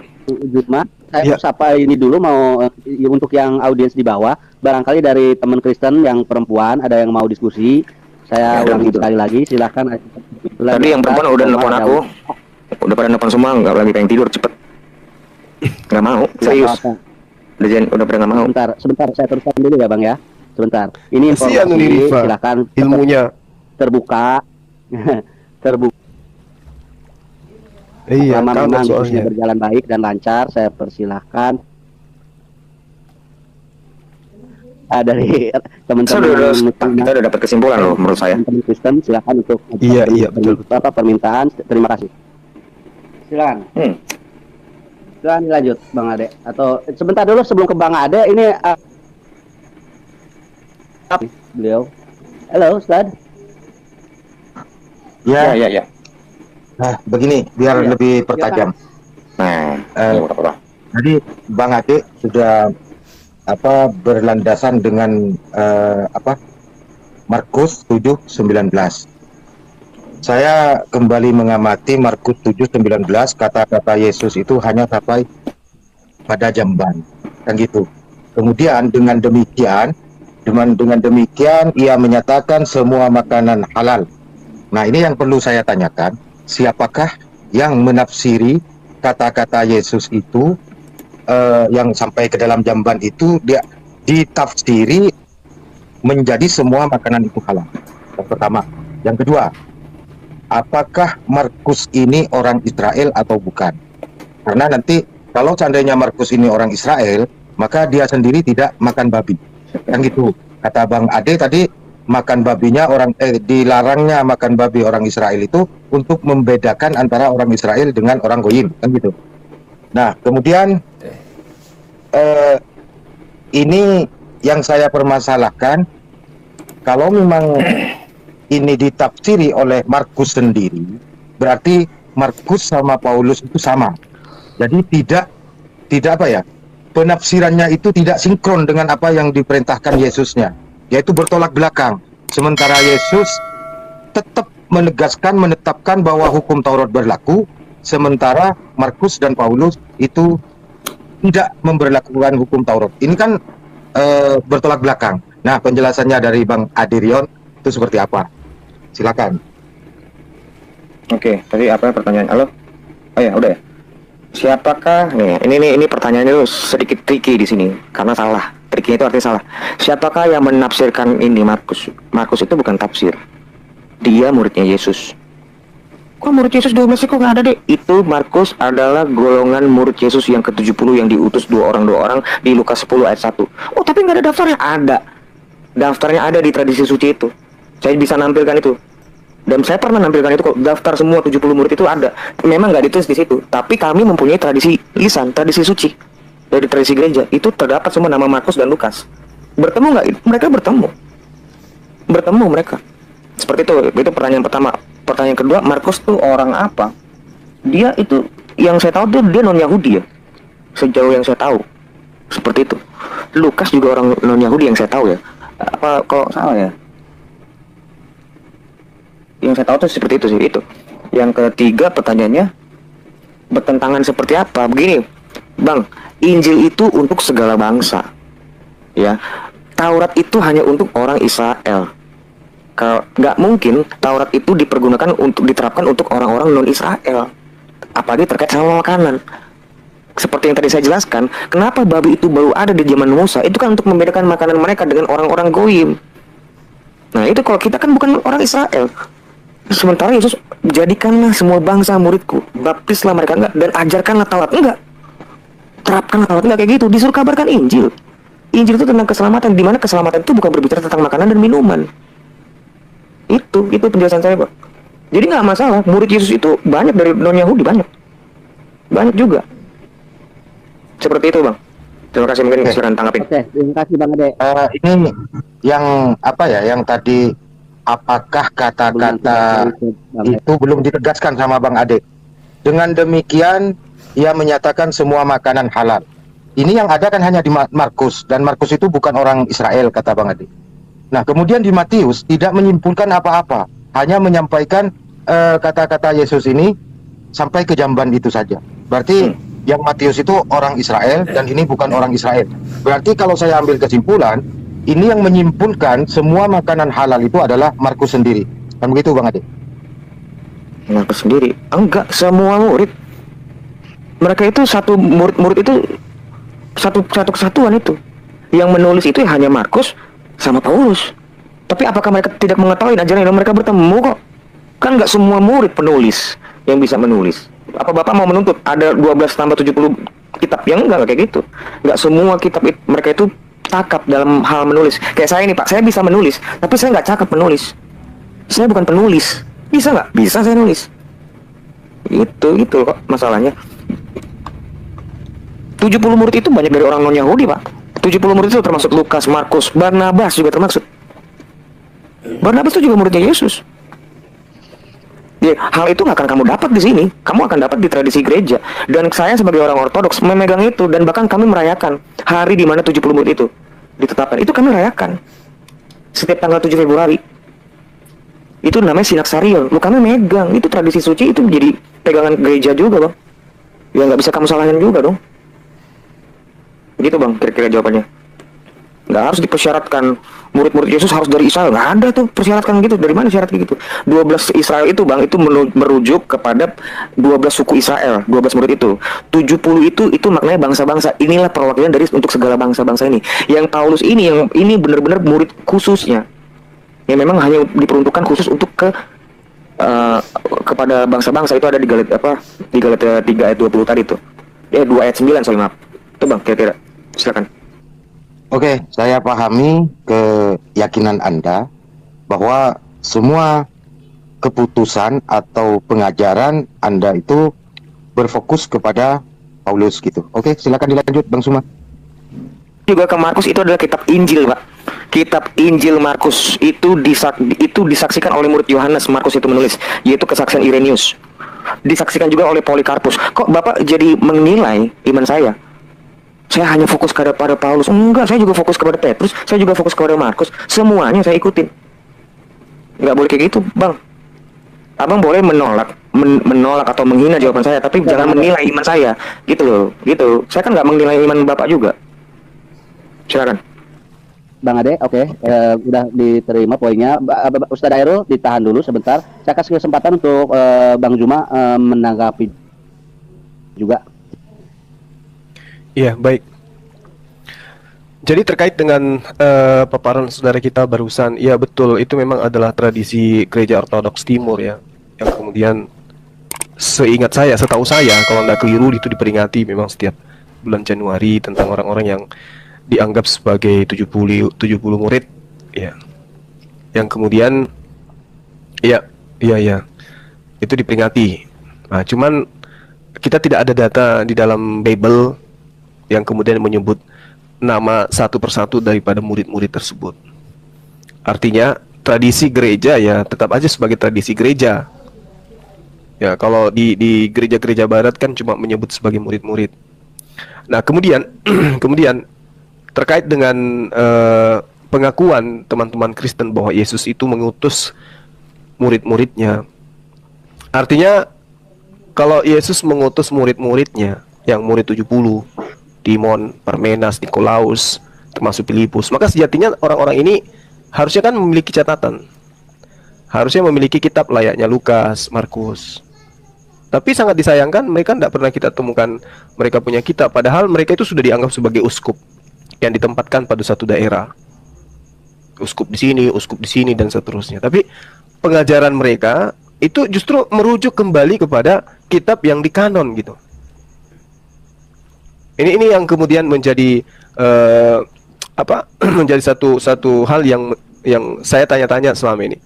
Judma, saya Ya. mau sapa ini dulu, mau untuk yang audiens di bawah, barangkali dari teman Kristen yang perempuan ada yang mau diskusi. Saya Ya, ulangi gitu. sekali lagi, silakan. Tadi yang perempuan udah nelfon aku, udah pada nelfon semua, nggak lagi pengen tidur cepet. Nggak mau, serius. Udah pada nggak mau. Sebentar, saya teruskan dulu ya bang ya. Sebentar. Ini Kasihan informasi, Rifa, silakan ilmunya. terbuka, terbuka. Iya, Selama kangen memang diskusinya soalnya. berjalan baik dan lancar, saya persilahkan. Dari Kita teman-teman kita udah dapat kesimpulan loh menurut saya. teman Kristen, silakan untuk Iya, betul. permintaan. Terima kasih. Silakan. Silakan lanjut Bang Ade. Atau sebentar dulu sebelum ke Bang Ade, ini beliau. Halo Ustaz. Ya, Ya, ya, ya. nah begini biar Iya. lebih pertajam. Nah, Eh, udah. Tadi Bang Ade sudah berlandasan dengan Markus 7:19. Saya kembali mengamati Markus 7:19, kata-kata Yesus itu hanya sampai pada jamban, kan gitu. Kemudian dengan demikian ia menyatakan semua makanan halal. Nah, ini yang perlu saya tanyakan, siapakah yang menafsiri kata-kata Yesus itu yang sampai ke dalam jamban itu dia ditafsiri menjadi semua makanan itu halal. Yang pertama. Yang kedua, apakah Markus ini orang Israel atau bukan? Karena nanti kalau seandainya Markus ini orang Israel, maka dia sendiri tidak makan babi. Kan gitu. Kata Bang Ade tadi, makan babinya dilarangnya makan babi orang Israel itu untuk membedakan antara orang Israel dengan orang Goyim, kan gitu. Nah, kemudian ini yang saya permasalahkan, kalau memang ini ditafsiri oleh Markus sendiri, berarti Markus sama Paulus itu sama. Jadi tidak apa ya, penafsirannya itu tidak sinkron dengan apa yang diperintahkan Yesusnya, yaitu bertolak belakang. Sementara Yesus tetap menetapkan bahwa hukum Taurat berlaku, sementara Markus dan Paulus itu tidak memberlakukan hukum Taurat. Ini kan bertolak belakang. Nah, penjelasannya dari Bang Adirion itu seperti apa? Silakan. Oke, tadi apa pertanyaan? Halo? Oh ya, udah ya. Siapakah nih? Ini pertanyaannya itu sedikit tricky di sini karena salah. Tricky itu artinya salah. Siapakah yang menafsirkan ini Markus? Markus itu bukan tafsir. Dia muridnya Yesus. Kok murid Yesus 12 kok nggak ada deh? Itu Markus adalah golongan murid Yesus yang ke-70 yang diutus dua orang di Lukas 10 ayat 1. Oh, tapi nggak ada daftarnya? Ada. Daftarnya ada di tradisi suci itu. Saya bisa nampilkan itu. Dan saya pernah nampilkan itu kok, daftar semua 70 murid itu ada. Memang nggak ditulis di situ, tapi kami mempunyai tradisi lisan, tradisi suci. Dari tradisi gereja, itu terdapat semua nama Markus dan Lukas. Bertemu nggak? Mereka bertemu. Bertemu mereka. Seperti itu pertanyaan pertama. Pertanyaan kedua, Markus tuh orang apa? Dia itu, yang saya tahu tuh dia non-Yahudi ya. Sejauh yang saya tahu. Seperti itu. Lukas juga orang non-Yahudi yang saya tahu ya. Apa kalau salah ya? Yang saya tahu tuh seperti itu sih, itu. Yang ketiga pertanyaannya, bertentangan seperti apa? Begini, Bang, Injil itu untuk segala bangsa. Ya. Taurat itu hanya untuk orang Israel. Nggak mungkin Taurat itu dipergunakan untuk diterapkan untuk orang-orang non-Israel, apalagi terkait sama makanan. Seperti yang tadi saya jelaskan, kenapa babi itu baru ada di zaman Musa? Itu kan untuk membedakan makanan mereka dengan orang-orang goyim. Nah itu kalau kita kan bukan orang Israel. Sementara Yesus, jadikanlah semua bangsa muridku, baptislah mereka, enggak, dan ajarkanlah Taurat, enggak, terapkanlah Taurat, enggak kayak gitu. Disuruh kabarkan Injil. Injil itu tentang keselamatan, di mana keselamatan itu bukan berbicara tentang makanan dan minuman. Itu penjelasan saya, Pak. Jadi nggak masalah, murid Yesus itu banyak dari non-Yahudi, banyak juga. Seperti itu, Bang. Terima kasih, mungkin silakan tanggapin. Oke, terima kasih Bang Ade. Ini yang apa ya? Yang tadi apakah kata-kata itu belum ditegaskan sama Bang Ade? Dengan demikian ia menyatakan semua makanan halal. Ini yang ada kan hanya di Markus, dan Markus itu bukan orang Israel, kata Bang Ade. Nah, kemudian di Matius tidak menyimpulkan apa-apa, hanya menyampaikan kata-kata Yesus ini sampai ke jamban itu saja. Berarti yang Matius itu orang Israel dan ini bukan orang Israel. Berarti kalau saya ambil kesimpulan, ini yang menyimpulkan semua makanan halal itu adalah Markus sendiri. Kan begitu, Bang Ade? Markus sendiri? Enggak, semua murid. Mereka itu satu murid itu satu kesatuan itu. Yang menulis itu hanya Markus sama Paulus. Tapi apakah mereka tidak mengetahui ajaran yang mereka bertemu kok? Kan nggak semua murid penulis yang bisa menulis. Apa Bapak mau menuntut ada 12 tambah 70 kitab? Yang enggak kayak gitu. Nggak semua kitab mereka itu cakap dalam hal menulis. Kayak saya ini, Pak, saya bisa menulis, tapi saya nggak cakap menulis. Saya bukan penulis. Bisa nggak? Bisa saya nulis. Itu kok masalahnya. 70 murid itu banyak dari orang non-Yahudi, Pak. 70 murid itu termasuk Lukas, Markus, Barnabas juga termasuk. Barnabas itu juga muridnya Yesus. Ya, hal itu nggak akan kamu dapat di sini. Kamu akan dapat di tradisi gereja. Dan saya sebagai orang Ortodoks memegang itu, dan bahkan kami merayakan hari di mana 70 murid itu ditetapkan. Itu kami rayakan setiap tanggal 7 Februari. Itu namanya Sinaksarion. Lu kami megang itu tradisi suci, itu menjadi pegangan gereja juga, Bang. Ya nggak bisa kamu salahin juga dong. Gitu, Bang, kira-kira jawabannya. Nggak harus dipersyaratkan murid-murid Yesus harus dari Israel. Nggak ada tuh persyaratan gitu. Dari mana syarat gitu? 12 Israel itu, Bang, itu merujuk kepada 12 suku Israel, 12 murid itu. 70 itu maknanya bangsa-bangsa. Inilah perwakilan dari untuk segala bangsa-bangsa ini. Yang Paulus ini benar-benar murid khususnya. Yang memang hanya diperuntukkan khusus untuk kepada bangsa-bangsa. Itu ada di Galatia 3 ayat 20 tadi tuh. 2 ayat 9, sorry, maaf. Itu, Bang, kira-kira. Silakan. Oke, saya pahami keyakinan Anda bahwa semua keputusan atau pengajaran Anda itu berfokus kepada Paulus gitu. Oke, silakan dilanjut, Bang Suma. Juga ke Markus itu adalah kitab Injil, Pak. Kitab Injil Markus itu disaksikan oleh murid Yohanes. Markus itu menulis, yaitu kesaksian Irenaeus. Disaksikan juga oleh Polikarpus. Kok Bapak jadi menilai iman saya? Saya hanya fokus kepada Paulus. Enggak, saya juga fokus kepada Petrus. Saya juga fokus kepada Markus. Semuanya saya ikutin. Nggak boleh kayak gitu, Bang. Abang boleh menolak atau menghina jawaban saya, tapi jangan menilai iman saya. Gitu loh, gitu. Saya kan nggak menilai iman Bapak juga. Silakan. Bang Ade, oke, udah diterima poinnya. Ustadz Dairul ditahan dulu sebentar. Saya kasih kesempatan untuk Bang Juma menanggapi juga. Iya, baik. Jadi terkait dengan paparan saudara kita barusan, ya betul, itu memang adalah tradisi gereja Ortodoks Timur ya, yang kemudian setahu saya, kalau nggak keliru itu diperingati memang setiap bulan Januari tentang orang-orang yang dianggap sebagai 70 murid, ya, yang kemudian, ya, itu diperingati. Nah, cuman kita tidak ada data di dalam Bible yang kemudian menyebut nama satu persatu daripada murid-murid tersebut. Artinya tradisi gereja ya tetap aja sebagai tradisi gereja. Ya kalau di gereja-gereja barat kan cuma menyebut sebagai murid-murid. Nah kemudian terkait dengan pengakuan teman-teman Kristen bahwa Yesus itu mengutus murid-muridnya. Artinya kalau Yesus mengutus murid-muridnya yang murid 70, Timon, Parmenas, Nikolaus, termasuk Filipus. Maka sejatinya orang-orang ini harusnya kan memiliki catatan, harusnya memiliki kitab layaknya Lukas, Markus. Tapi sangat disayangkan mereka tidak pernah kita temukan mereka punya kitab, padahal mereka itu sudah dianggap sebagai uskup yang ditempatkan pada satu daerah. Uskup di sini dan seterusnya. Tapi pengajaran mereka itu justru merujuk kembali kepada kitab yang dikanon gitu. Ini yang kemudian menjadi menjadi satu hal yang saya tanya-tanya selama ini.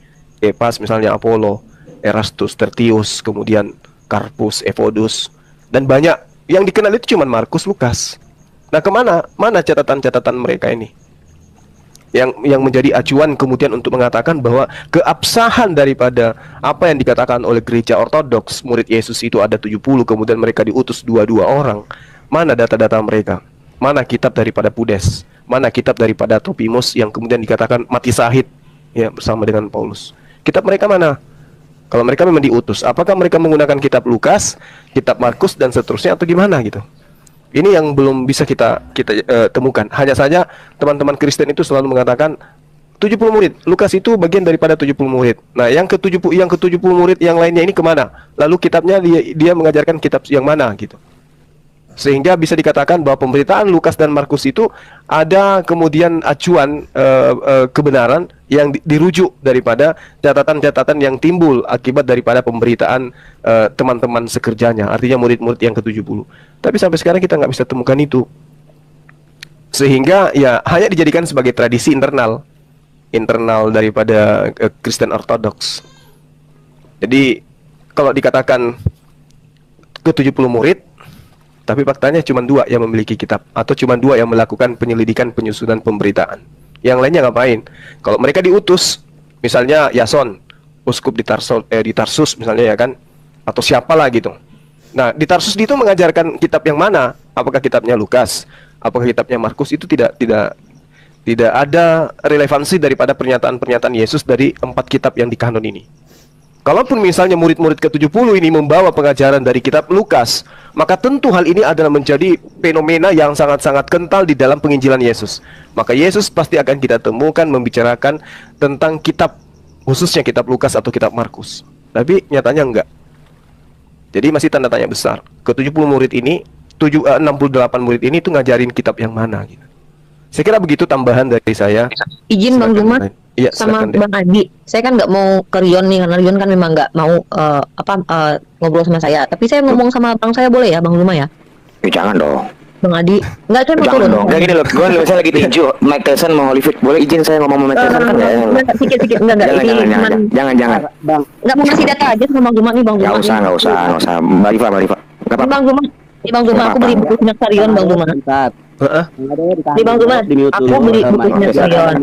Kepas misalnya, Apollo, Erastus, Tertius, kemudian Karpus, Evodus, dan banyak yang dikenal itu cuma Markus, Lukas. Nah, mana catatan-catatan mereka ini yang menjadi acuan kemudian untuk mengatakan bahwa keabsahan daripada apa yang dikatakan oleh gereja ortodoks murid Yesus itu ada 70, kemudian mereka diutus 22 orang. Mana data-data mereka? Mana kitab daripada Pudes? Mana kitab daripada Tropimus yang kemudian dikatakan mati syahid ya bersama dengan Paulus? Kitab mereka mana? Kalau mereka memang diutus, apakah mereka menggunakan kitab Lukas, kitab Markus dan seterusnya atau gimana gitu? Ini yang belum bisa kita temukan. Hanya saja teman-teman Kristen itu selalu mengatakan 70 murid. Lukas itu bagian daripada 70 murid. Nah, yang ke-70 murid yang lainnya ini kemana? Lalu kitabnya dia mengajarkan kitab yang mana gitu. Sehingga bisa dikatakan bahwa pemberitaan Lukas dan Markus itu ada kemudian acuan kebenaran yang dirujuk daripada catatan-catatan yang timbul akibat daripada pemberitaan teman-teman sekerjanya, artinya murid-murid yang ke-70. Tapi sampai sekarang kita nggak bisa temukan itu. Sehingga ya hanya dijadikan sebagai tradisi internal daripada Kristen Ortodoks. Jadi kalau dikatakan ke-70 murid, tapi faktanya cuma 2 yang memiliki kitab, atau cuma 2 yang melakukan penyelidikan, penyusunan pemberitaan. Yang lainnya ngapain? Kalau mereka diutus, misalnya Yason, uskup di Tarsus misalnya ya kan, atau siapalah gitu. Nah, di Tarsus itu mengajarkan kitab yang mana? Apakah kitabnya Lukas? Apakah kitabnya Markus? Itu tidak ada relevansi daripada pernyataan-pernyataan Yesus dari 4 kitab yang dikanon ini. Kalaupun misalnya murid-murid ke-70 ini membawa pengajaran dari kitab Lukas, maka tentu hal ini adalah menjadi fenomena yang sangat-sangat kental di dalam penginjilan Yesus. Maka Yesus pasti akan kita temukan membicarakan tentang kitab, khususnya kitab Lukas atau kitab Markus. Tapi nyatanya enggak. Jadi masih tanda tanya besar. Ke-70 murid ini, 68 murid ini itu ngajarin kitab yang mana gitu. Saya kira begitu tambahan dari saya. Izin Bang Zuma. Iya, Sama silakan, Bang Adi, saya kan nggak mau ke Rion nih karena Rion kan memang nggak mau ngobrol sama saya. Tapi saya ngomong sama Bang saya boleh ya, Bang Zuma ya? Jangan dong. Bang Adi, nggak saya mau Jangan turun. dong. Kayak gini loh, gue misalnya lagi tinju, Mike Tyson mau Holyfield, boleh izin saya ngomong sama Mike Tyson kan ya? Sikit enggak Jangan. Bang, nggak mau ngasih data aja sama Bang Zuma nih Bang Zuma. Nggak usah. Mbak Rifa. Nggak Ini apa-apa. Bang Zuma, aku beli buku Sinak Rion Bang Zuma. bentar. Di Bang Zuma, aku beli buku Sinak Rion.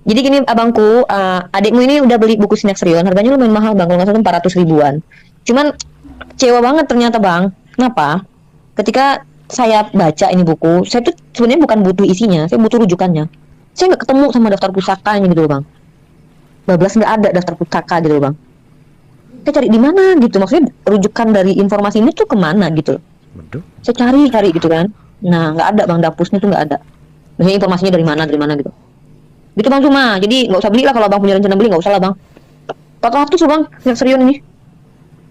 Jadi gini abangku, adikmu ini udah beli buku Sinak Rion, harganya lumayan mahal bang, kalau nggak salah 400 ribuan. Cuman kecewa banget ternyata bang. Kenapa? Ketika saya baca ini buku, saya tuh sebenarnya bukan butuh isinya, saya butuh rujukannya. Saya nggak ketemu sama daftar pusakanya gitu loh bang. Bablas nggak ada daftar pustaka gitu loh bang. Saya cari di mana gitu, maksudnya rujukan dari informasi ini tuh kemana gitu. Saya cari gitu kan. Nah nggak ada bang, dapusnya tuh nggak ada. Maksudnya informasinya dari mana gitu. Gitu bang Zuma, jadi nggak usah beli lah kalau bang punya rencana beli, nggak usah lah bang. 400 loh bang, Sinak Rion ini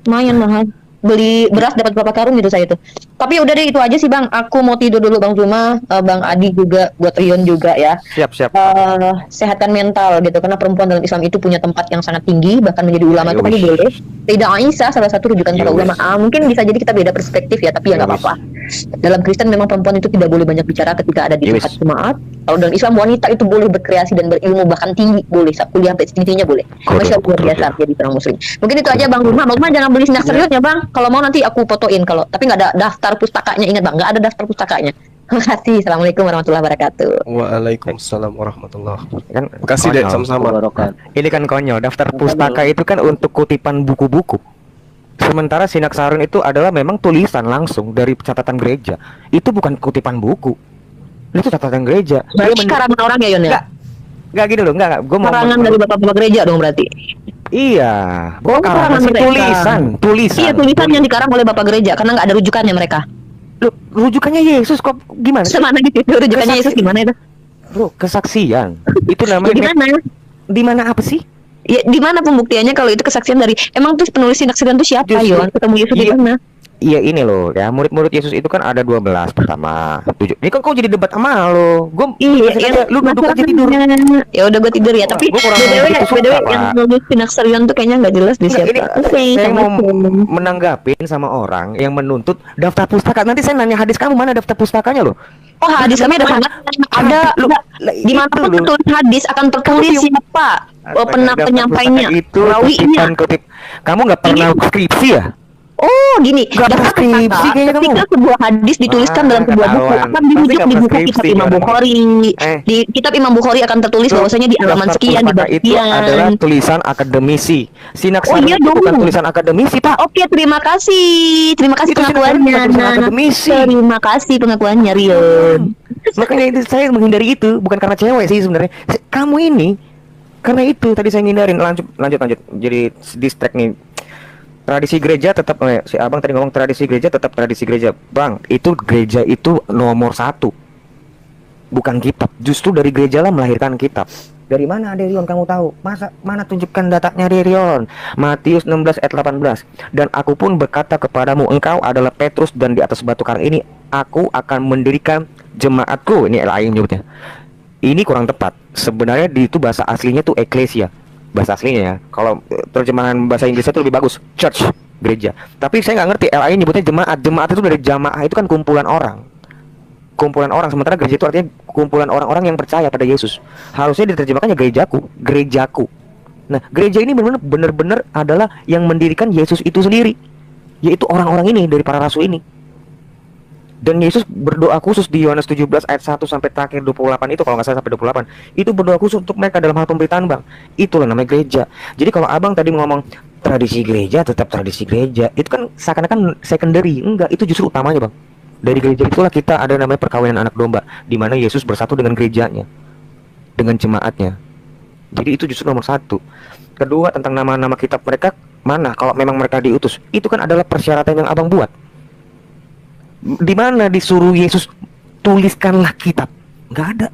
lumayan mahal. Beli beras dapat berapa karung gitu saya tuh. Tapi udah deh itu aja sih bang, aku mau tidur dulu bang Zuma, bang Adi juga, buat Rion juga ya. Siap. Sehatkan mental gitu, karena perempuan dalam Islam itu punya tempat yang sangat tinggi, bahkan menjadi ulama itu kan boleh. Tidak Aisyah salah satu rujukan para ulama. Mungkin bisa jadi kita beda perspektif ya, tapi ya nggak apa-apa. Dalam Kristen memang perempuan itu tidak boleh banyak bicara ketika ada di tempat jemaat. Kalau dalam Islam wanita itu boleh berkreasi dan berilmu, bahkan tinggi boleh, kuliah sampai tingginya boleh. Masya Allah luar biasa jadi seorang muslim. Mungkin itu aja bang Zuma. Bang Zuma jangan beli Sinak Rion ya bang. Kalau mau nanti aku fotoin, kalau tapi nggak ada daftar pustakanya, ingat bang, nggak ada daftar pustakanya. Terima kasih. Assalamualaikum warahmatullahi wabarakatuh. Waalaikumsalam warahmatullahi wabarakatuh. Kan Makasih deh sama-sama. ini kan konyol, daftar pustaka itu kan untuk kutipan buku-buku. Sementara Sinak Rion itu adalah memang tulisan langsung dari catatan gereja. Itu bukan kutipan buku. Itu catatan gereja. Berarti karangan orang ya Yon ya? Enggak gini loh, enggak. Gua mau karangan dari bapak-bapak gereja dong berarti. Iya, Oh, karangan karangan mereka. tulisan. Iya tulisan yang dikarang oleh bapak gereja karena nggak ada rujukannya mereka. Loh, rujukannya Yesus kok gimana sih? Semana gitu itu rujukannya Yesus gimana itu? Bro, kesaksian. Itu Ya, namanya gimana? di mana apa sih? Ya di mana pembuktiannya kalau itu kesaksian dari emang tuh penulis sinak sirion tuh siapa Justru- Yon? Ketemu Yesus di iya. mana? Iya ini loh ya, murid-murid Yesus itu kan ada 12 pertama. 7. Ini kan kau jadi debat sama lo. Gue Iya, lu duduk aja tidur. Ya udah gue tidur ya, tapi Gua kurang BTW begitu suka, BTW Pak. yang nulis sinak sirion tuh kayaknya nggak jelas di Enggak, ini siapa. Oke, saya sama mau menanggapin sama orang yang menuntut daftar pustaka. Nanti saya nanya hadis kamu mana daftar pustakanya loh. Oh, hadis kami ada sangat ada Lu- di mana itu pun loh. tertulis hadis akan tertulis siapa Daftar penyampainya, pustaka itu rawinya. kutip. Kamu nggak pernah skripsi ya? Oh, gini. Gak Daftar preskripsi pustaka, kayaknya kamu. ketika sebuah hadis dituliskan dalam sebuah buku ketahuan. akan dirujuk Pasti di gak buku preskripsi kitab Imam kan? Bukhari. Di kitab Imam Bukhari akan tertulis Tuh, bahwasanya di halaman daftar sekian di pustaka bab itu adalah sekian. tulisan akademisi. Sinak Oh, Sarung iya itu bukan dong. tulisan akademisi, Pak. Oke, terima kasih. Terima kasih Itu Sinak Sarung pengakuannya. bukan tulisan Nah, akademisi. terima kasih pengakuannya, Rion. Makanya itu saya menghindari itu bukan karena cewek sih sebenarnya. Kamu ini karena itu tadi saya ngindarin. Lanjut. Jadi distract nih. Tradisi gereja tetap si abang tadi ngomong tradisi gereja tetap tradisi gereja. Bang, itu gereja itu nomor 1. Bukan kitab. Justru dari gereja lah melahirkan kitab. Dari mana Rion kamu tahu? Mana tunjukkan datanya Rion? Matius 16 ayat 18. Dan aku pun berkata kepadamu, engkau adalah Petrus dan di atas batu karang ini aku akan mendirikan jemaatku. Ini lain nyebutnya. Ini kurang tepat. Sebenarnya di itu bahasa aslinya tuh eklesia. Bahasa aslinya ya. Kalau terjemahan bahasa Inggrisnya itu lebih bagus, church, gereja. Tapi saya nggak ngerti. LAI nyebutnya jemaat. Jemaat itu dari jamaah itu kan kumpulan orang. Kumpulan orang. Sementara gereja itu artinya kumpulan orang-orang yang percaya pada Yesus. Harusnya diterjemahkannya gerejaku, gerejaku. Nah, gereja ini benar-benar adalah yang mendirikan Yesus itu sendiri, yaitu orang-orang ini dari para rasul ini. Dan Yesus berdoa khusus di Yohanes 17 ayat 1 sampai terakhir 28 itu, kalau nggak salah sampai 28. Itu berdoa khusus untuk mereka dalam hal pemberitaan, Bang. Itulah namanya gereja. Jadi kalau Abang tadi ngomong tradisi gereja tetap tradisi gereja, itu kan seakan-akan secondary. Enggak, itu justru utamanya, Bang. Dari gereja itulah kita ada namanya perkawinan anak domba, di mana Yesus bersatu dengan gerejanya, dengan jemaatnya. Jadi itu justru nomor 1. Kedua, tentang nama-nama kitab mereka, mana kalau memang mereka diutus, itu kan adalah persyaratan yang Abang buat. Di mana disuruh Yesus tuliskanlah kitab? Nggak ada.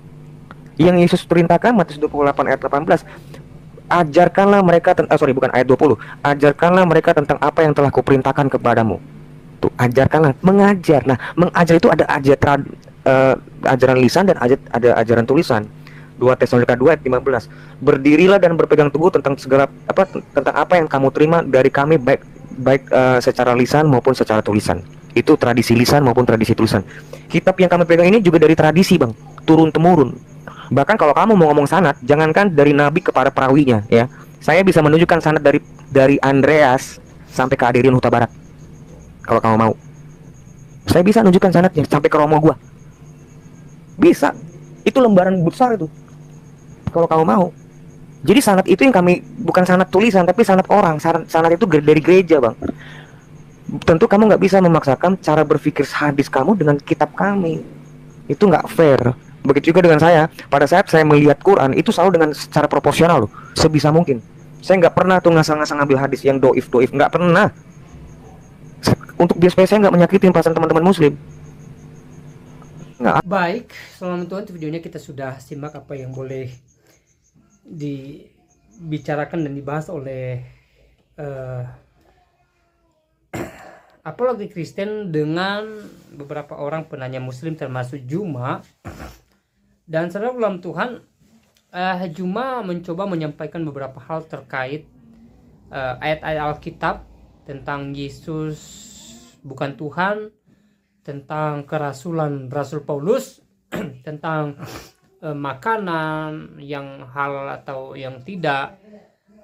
Yang Yesus perintahkan Matius 28 ayat 18, ajarkanlah mereka bukan ayat 20. Ajarkanlah mereka tentang apa yang telah kuperintahkan kepadamu. Tuh, ajarkanlah, mengajar. Nah, mengajar itu ada ajaran lisan dan ada ajaran tulisan. 2 Tesalonika 2 ayat 15. Berdirilah dan berpegang teguh tentang tentang apa yang kamu terima dari kami baik secara lisan maupun secara tulisan. Itu tradisi lisan maupun tradisi tulisan. Kitab yang kami pegang ini juga dari tradisi, Bang, turun temurun. Bahkan kalau kamu mau ngomong sanad, jangankan dari nabi kepada perawinya, ya. Saya bisa menunjukkan sanad dari Andreas sampai ke Adrian Huta Barat. Kalau kamu mau, saya bisa menunjukkan sanadnya sampai ke Romo gua. Bisa. Itu lembaran besar itu. Kalau kamu mau. Jadi sanad itu yang kami bukan sanad tulisan tapi sanad orang. Sanad itu dari gereja, Bang. Tentu kamu nggak bisa memaksakan cara berpikir hadis kamu dengan kitab kami. Itu nggak fair. Begitu juga dengan saya. Pada saat saya melihat Quran itu selalu dengan secara proporsional loh, sebisa mungkin. Saya nggak pernah tuh ngasal-ngasal ngambil hadis yang doif, nggak pernah. Untuk biar supaya saya nggak menyakitin perasaan teman-teman Muslim. Nggak. Baik, selama Tuhan videonya kita sudah simak apa yang boleh dibicarakan dan dibahas oleh apologi Kristen dengan beberapa orang penanya Muslim termasuk Juma. Dan saudara dalam Tuhan, Juma mencoba menyampaikan beberapa hal terkait ayat-ayat Alkitab tentang Yesus bukan Tuhan, tentang kerasulan Rasul Paulus, tentang makanan yang halal atau yang tidak,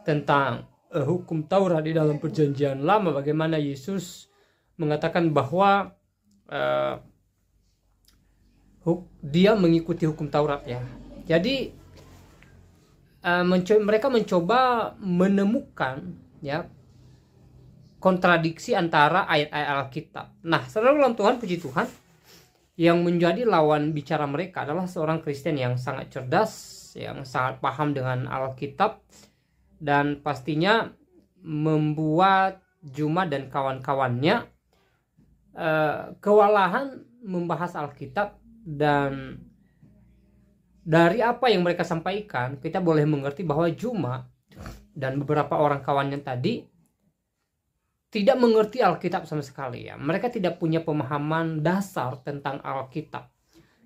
tentang hukum Taurat di dalam Perjanjian Lama, bagaimana Yesus mengatakan bahwa dia mengikuti hukum Taurat, ya. Jadi mereka mencoba menemukan, ya, kontradiksi antara ayat-ayat Alkitab. Nah, saudara dalam Tuhan, puji Tuhan, yang menjadi lawan bicara mereka adalah seorang Kristen yang sangat cerdas, yang sangat paham dengan Alkitab, dan pastinya membuat Juma dan kawan-kawannya kewalahan membahas Alkitab, dan dari apa yang mereka sampaikan kita boleh mengerti bahwa Juma dan beberapa orang kawannya tadi tidak mengerti Alkitab sama sekali ya. Mereka tidak punya pemahaman dasar tentang Alkitab.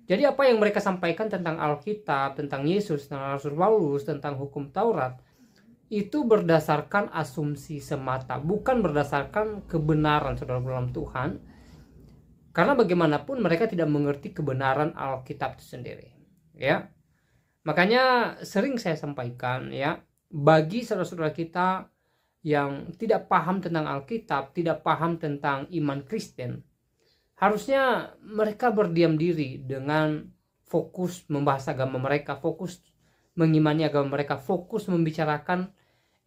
Jadi apa yang mereka sampaikan tentang Alkitab, tentang Yesus, tentang Rasul Paulus, tentang hukum Taurat, itu berdasarkan asumsi semata, bukan berdasarkan kebenaran saudara dalam Tuhan. Karena bagaimanapun mereka tidak mengerti kebenaran Alkitab itu sendiri. Ya, makanya sering saya sampaikan ya, bagi saudara-saudara kita yang tidak paham tentang Alkitab, tidak paham tentang iman Kristen, harusnya mereka berdiam diri dengan fokus membahas agama mereka, fokus mengimani agama mereka, fokus membicarakan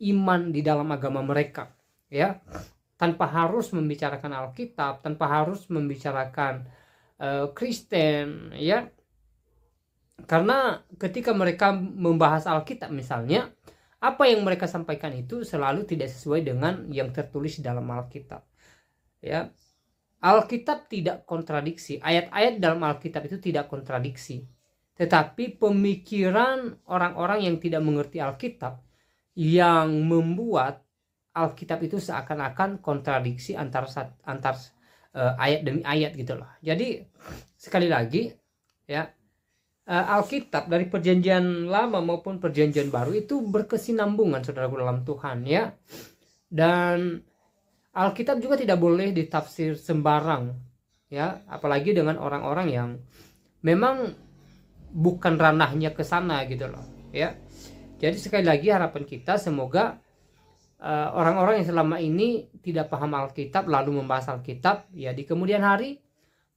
iman di dalam agama mereka, ya, tanpa harus membicarakan Alkitab, tanpa harus membicarakan Kristen, ya. Karena ketika mereka membahas Alkitab misalnya, apa yang mereka sampaikan itu selalu tidak sesuai dengan yang tertulis di dalam Alkitab. Ya, Alkitab tidak kontradiksi, ayat-ayat dalam Alkitab itu tidak kontradiksi. Tetapi pemikiran orang-orang yang tidak mengerti Alkitab yang membuat Alkitab itu seakan-akan kontradiksi antar ayat demi ayat gitu loh. Jadi sekali lagi ya, Alkitab dari perjanjian lama maupun perjanjian baru itu berkesinambungan saudaraku dalam Tuhan ya. Dan Alkitab juga tidak boleh ditafsir sembarang ya, apalagi dengan orang-orang yang memang bukan ranahnya ke sana gitu loh ya. Jadi sekali lagi harapan kita semoga orang-orang yang selama ini tidak paham Alkitab lalu membahas Alkitab ya, di kemudian hari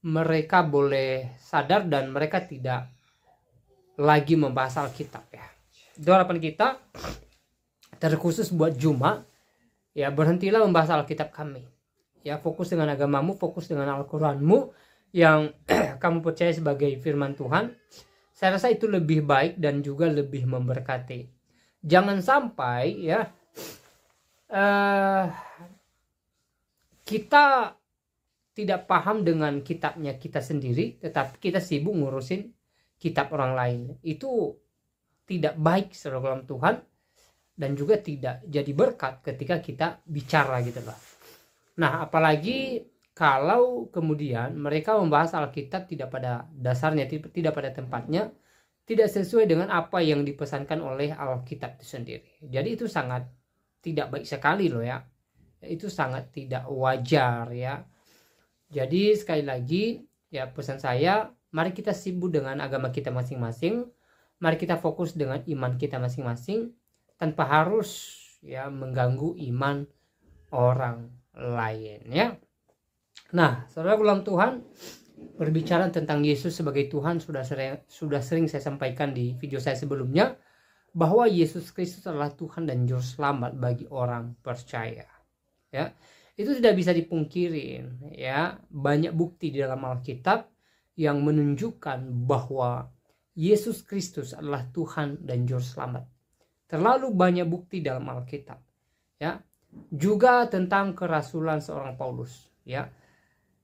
mereka boleh sadar dan mereka tidak lagi membahas Alkitab ya. Itu harapan kita terkhusus buat Juma ya, berhentilah membahas Alkitab kami ya, fokus dengan agamamu, fokus dengan Al-Quranmu yang kamu percaya sebagai firman Tuhan. Saya rasa itu lebih baik dan juga lebih memberkati. Jangan sampai ya kita tidak paham dengan kitabnya kita sendiri, tetapi kita sibuk ngurusin kitab orang lain. Itu tidak baik saudara dalam Tuhan, dan juga tidak jadi berkat ketika kita bicara gitu loh. Nah, apalagi kalau kemudian mereka membahas Alkitab tidak pada dasarnya, tidak pada tempatnya, tidak sesuai dengan apa yang dipesankan oleh Alkitab itu sendiri. Jadi itu sangat tidak baik sekali loh ya. Itu sangat tidak wajar ya. Jadi sekali lagi ya, pesan saya, mari kita sibuk dengan agama kita masing-masing. Mari kita fokus dengan iman kita masing-masing tanpa harus ya mengganggu iman orang lain ya. Nah, saudara dalam Tuhan, berbicara tentang Yesus sebagai Tuhan sudah sering saya sampaikan di video saya sebelumnya, bahwa Yesus Kristus adalah Tuhan dan Juru Selamat bagi orang percaya. Ya, itu tidak bisa dipungkirin. Ya, banyak bukti di dalam Alkitab yang menunjukkan bahwa Yesus Kristus adalah Tuhan dan Juru Selamat. Terlalu banyak bukti dalam Alkitab. Ya, juga tentang kerasulan seorang Paulus. Ya,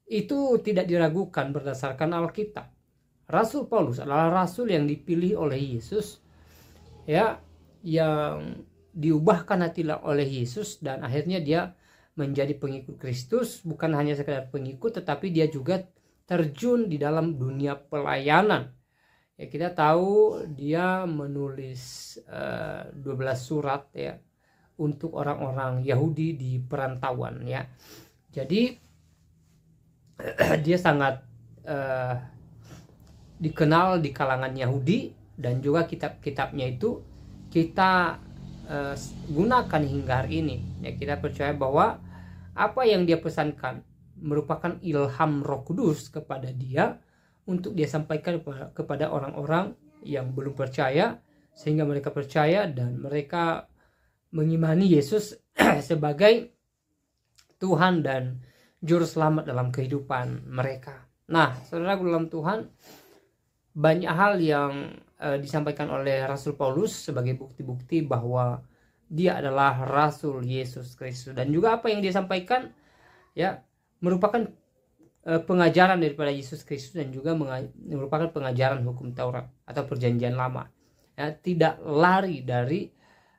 itu tidak diragukan berdasarkan Alkitab. Rasul Paulus adalah rasul yang dipilih oleh Yesus, ya, yang diubahkan hati oleh Yesus, dan akhirnya dia menjadi pengikut Kristus. Bukan hanya sekedar pengikut, tetapi dia juga terjun di dalam dunia pelayanan. Ya, kita tahu dia menulis 12 surat ya untuk orang-orang Yahudi di perantauan ya. Jadi dia sangat dikenal di kalangan Yahudi, dan juga kitab-kitabnya itu kita gunakan hingga hari ini ya. Kita percaya bahwa apa yang dia pesankan merupakan ilham Roh Kudus kepada dia untuk dia sampaikan kepada orang-orang yang belum percaya, sehingga mereka percaya dan mereka mengimani Yesus sebagai Tuhan dan Juru Selamat dalam kehidupan mereka. Nah, saudara dalam Tuhan, banyak hal yang disampaikan oleh Rasul Paulus sebagai bukti-bukti bahwa dia adalah Rasul Yesus Kristus, dan juga apa yang dia sampaikan ya merupakan pengajaran daripada Yesus Kristus dan juga merupakan pengajaran hukum Taurat atau perjanjian lama. Ya, tidak lari dari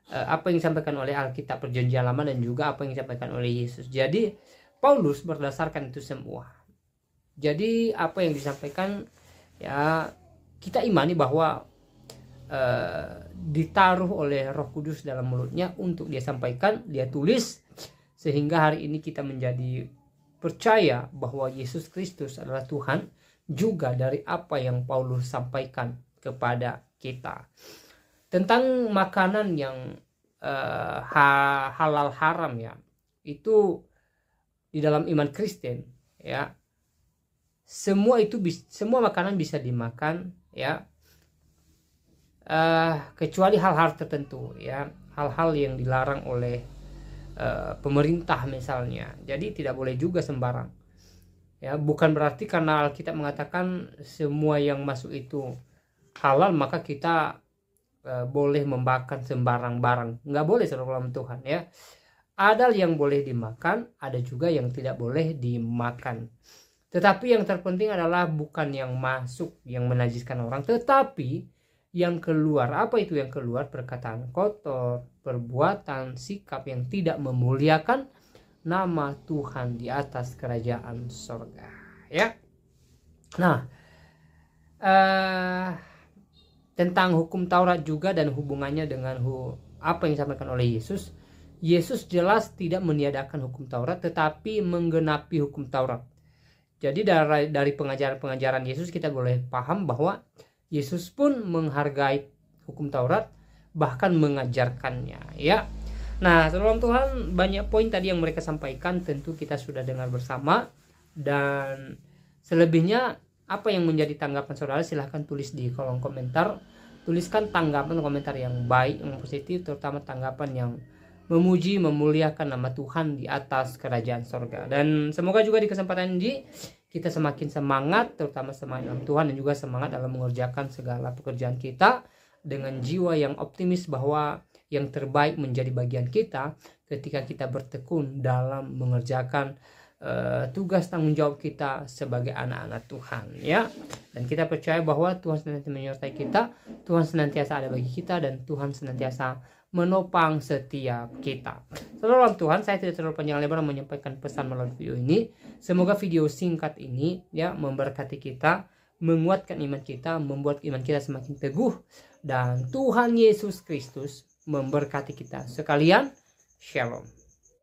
apa yang disampaikan oleh Alkitab perjanjian lama dan juga apa yang disampaikan oleh Yesus. Jadi Paulus berdasarkan itu semua. Jadi apa yang disampaikan, ya kita imani bahwa ditaruh oleh Roh Kudus dalam mulutnya untuk dia sampaikan, dia tulis, sehingga hari ini kita menjadi percaya bahwa Yesus Kristus adalah Tuhan juga dari apa yang Paulus sampaikan kepada kita. Tentang makanan yang halal haram, ya, itu di dalam iman Kristen, ya, semua makanan bisa dimakan, ya, kecuali hal-hal tertentu, ya, hal-hal yang dilarang oleh pemerintah misalnya. Jadi tidak boleh juga sembarang, ya. Bukan berarti karena Alkitab mengatakan semua yang masuk itu halal maka kita boleh membakar sembarang barang. Nggak boleh, saudara Tuhan, ya. Ada yang boleh dimakan, ada juga yang tidak boleh dimakan. Tetapi yang terpenting adalah bukan yang masuk yang menajiskan orang, tetapi yang keluar. Apa itu yang keluar? Perkataan kotor, perbuatan, sikap yang tidak memuliakan nama Tuhan di atas kerajaan sorga, ya. Nah, tentang hukum Taurat juga dan hubungannya dengan apa yang disampaikan oleh Yesus. Yesus jelas tidak meniadakan hukum Taurat, tetapi menggenapi hukum Taurat. Jadi dari pengajaran Yesus kita boleh paham bahwa Yesus pun menghargai hukum Taurat, bahkan mengajarkannya, ya. Nah, saudara Tuhan, banyak poin tadi yang mereka sampaikan tentu kita sudah dengar bersama, dan selebihnya apa yang menjadi tanggapan saudara silahkan tulis di kolom komentar. Tuliskan tanggapan komentar yang baik, yang positif, terutama tanggapan yang memuji, memuliakan nama Tuhan di atas kerajaan sorga. Dan semoga juga di kesempatan ini kita semakin semangat, terutama semangat dalam Tuhan, dan juga semangat dalam mengerjakan segala pekerjaan kita dengan jiwa yang optimis bahwa yang terbaik menjadi bagian kita ketika kita bertekun dalam mengerjakan tugas tanggung jawab kita sebagai anak-anak Tuhan, ya. Dan kita percaya bahwa Tuhan senantiasa menyertai kita, Tuhan senantiasa ada bagi kita, dan Tuhan senantiasa menopang setiap kita. Saudara Tuhan, saya tidak terlalu panjang lebar menyampaikan pesan melalui video ini. Semoga video singkat ini, ya, memberkati kita, menguatkan iman kita, membuat iman kita semakin teguh, dan Tuhan Yesus Kristus memberkati kita sekalian. Shalom.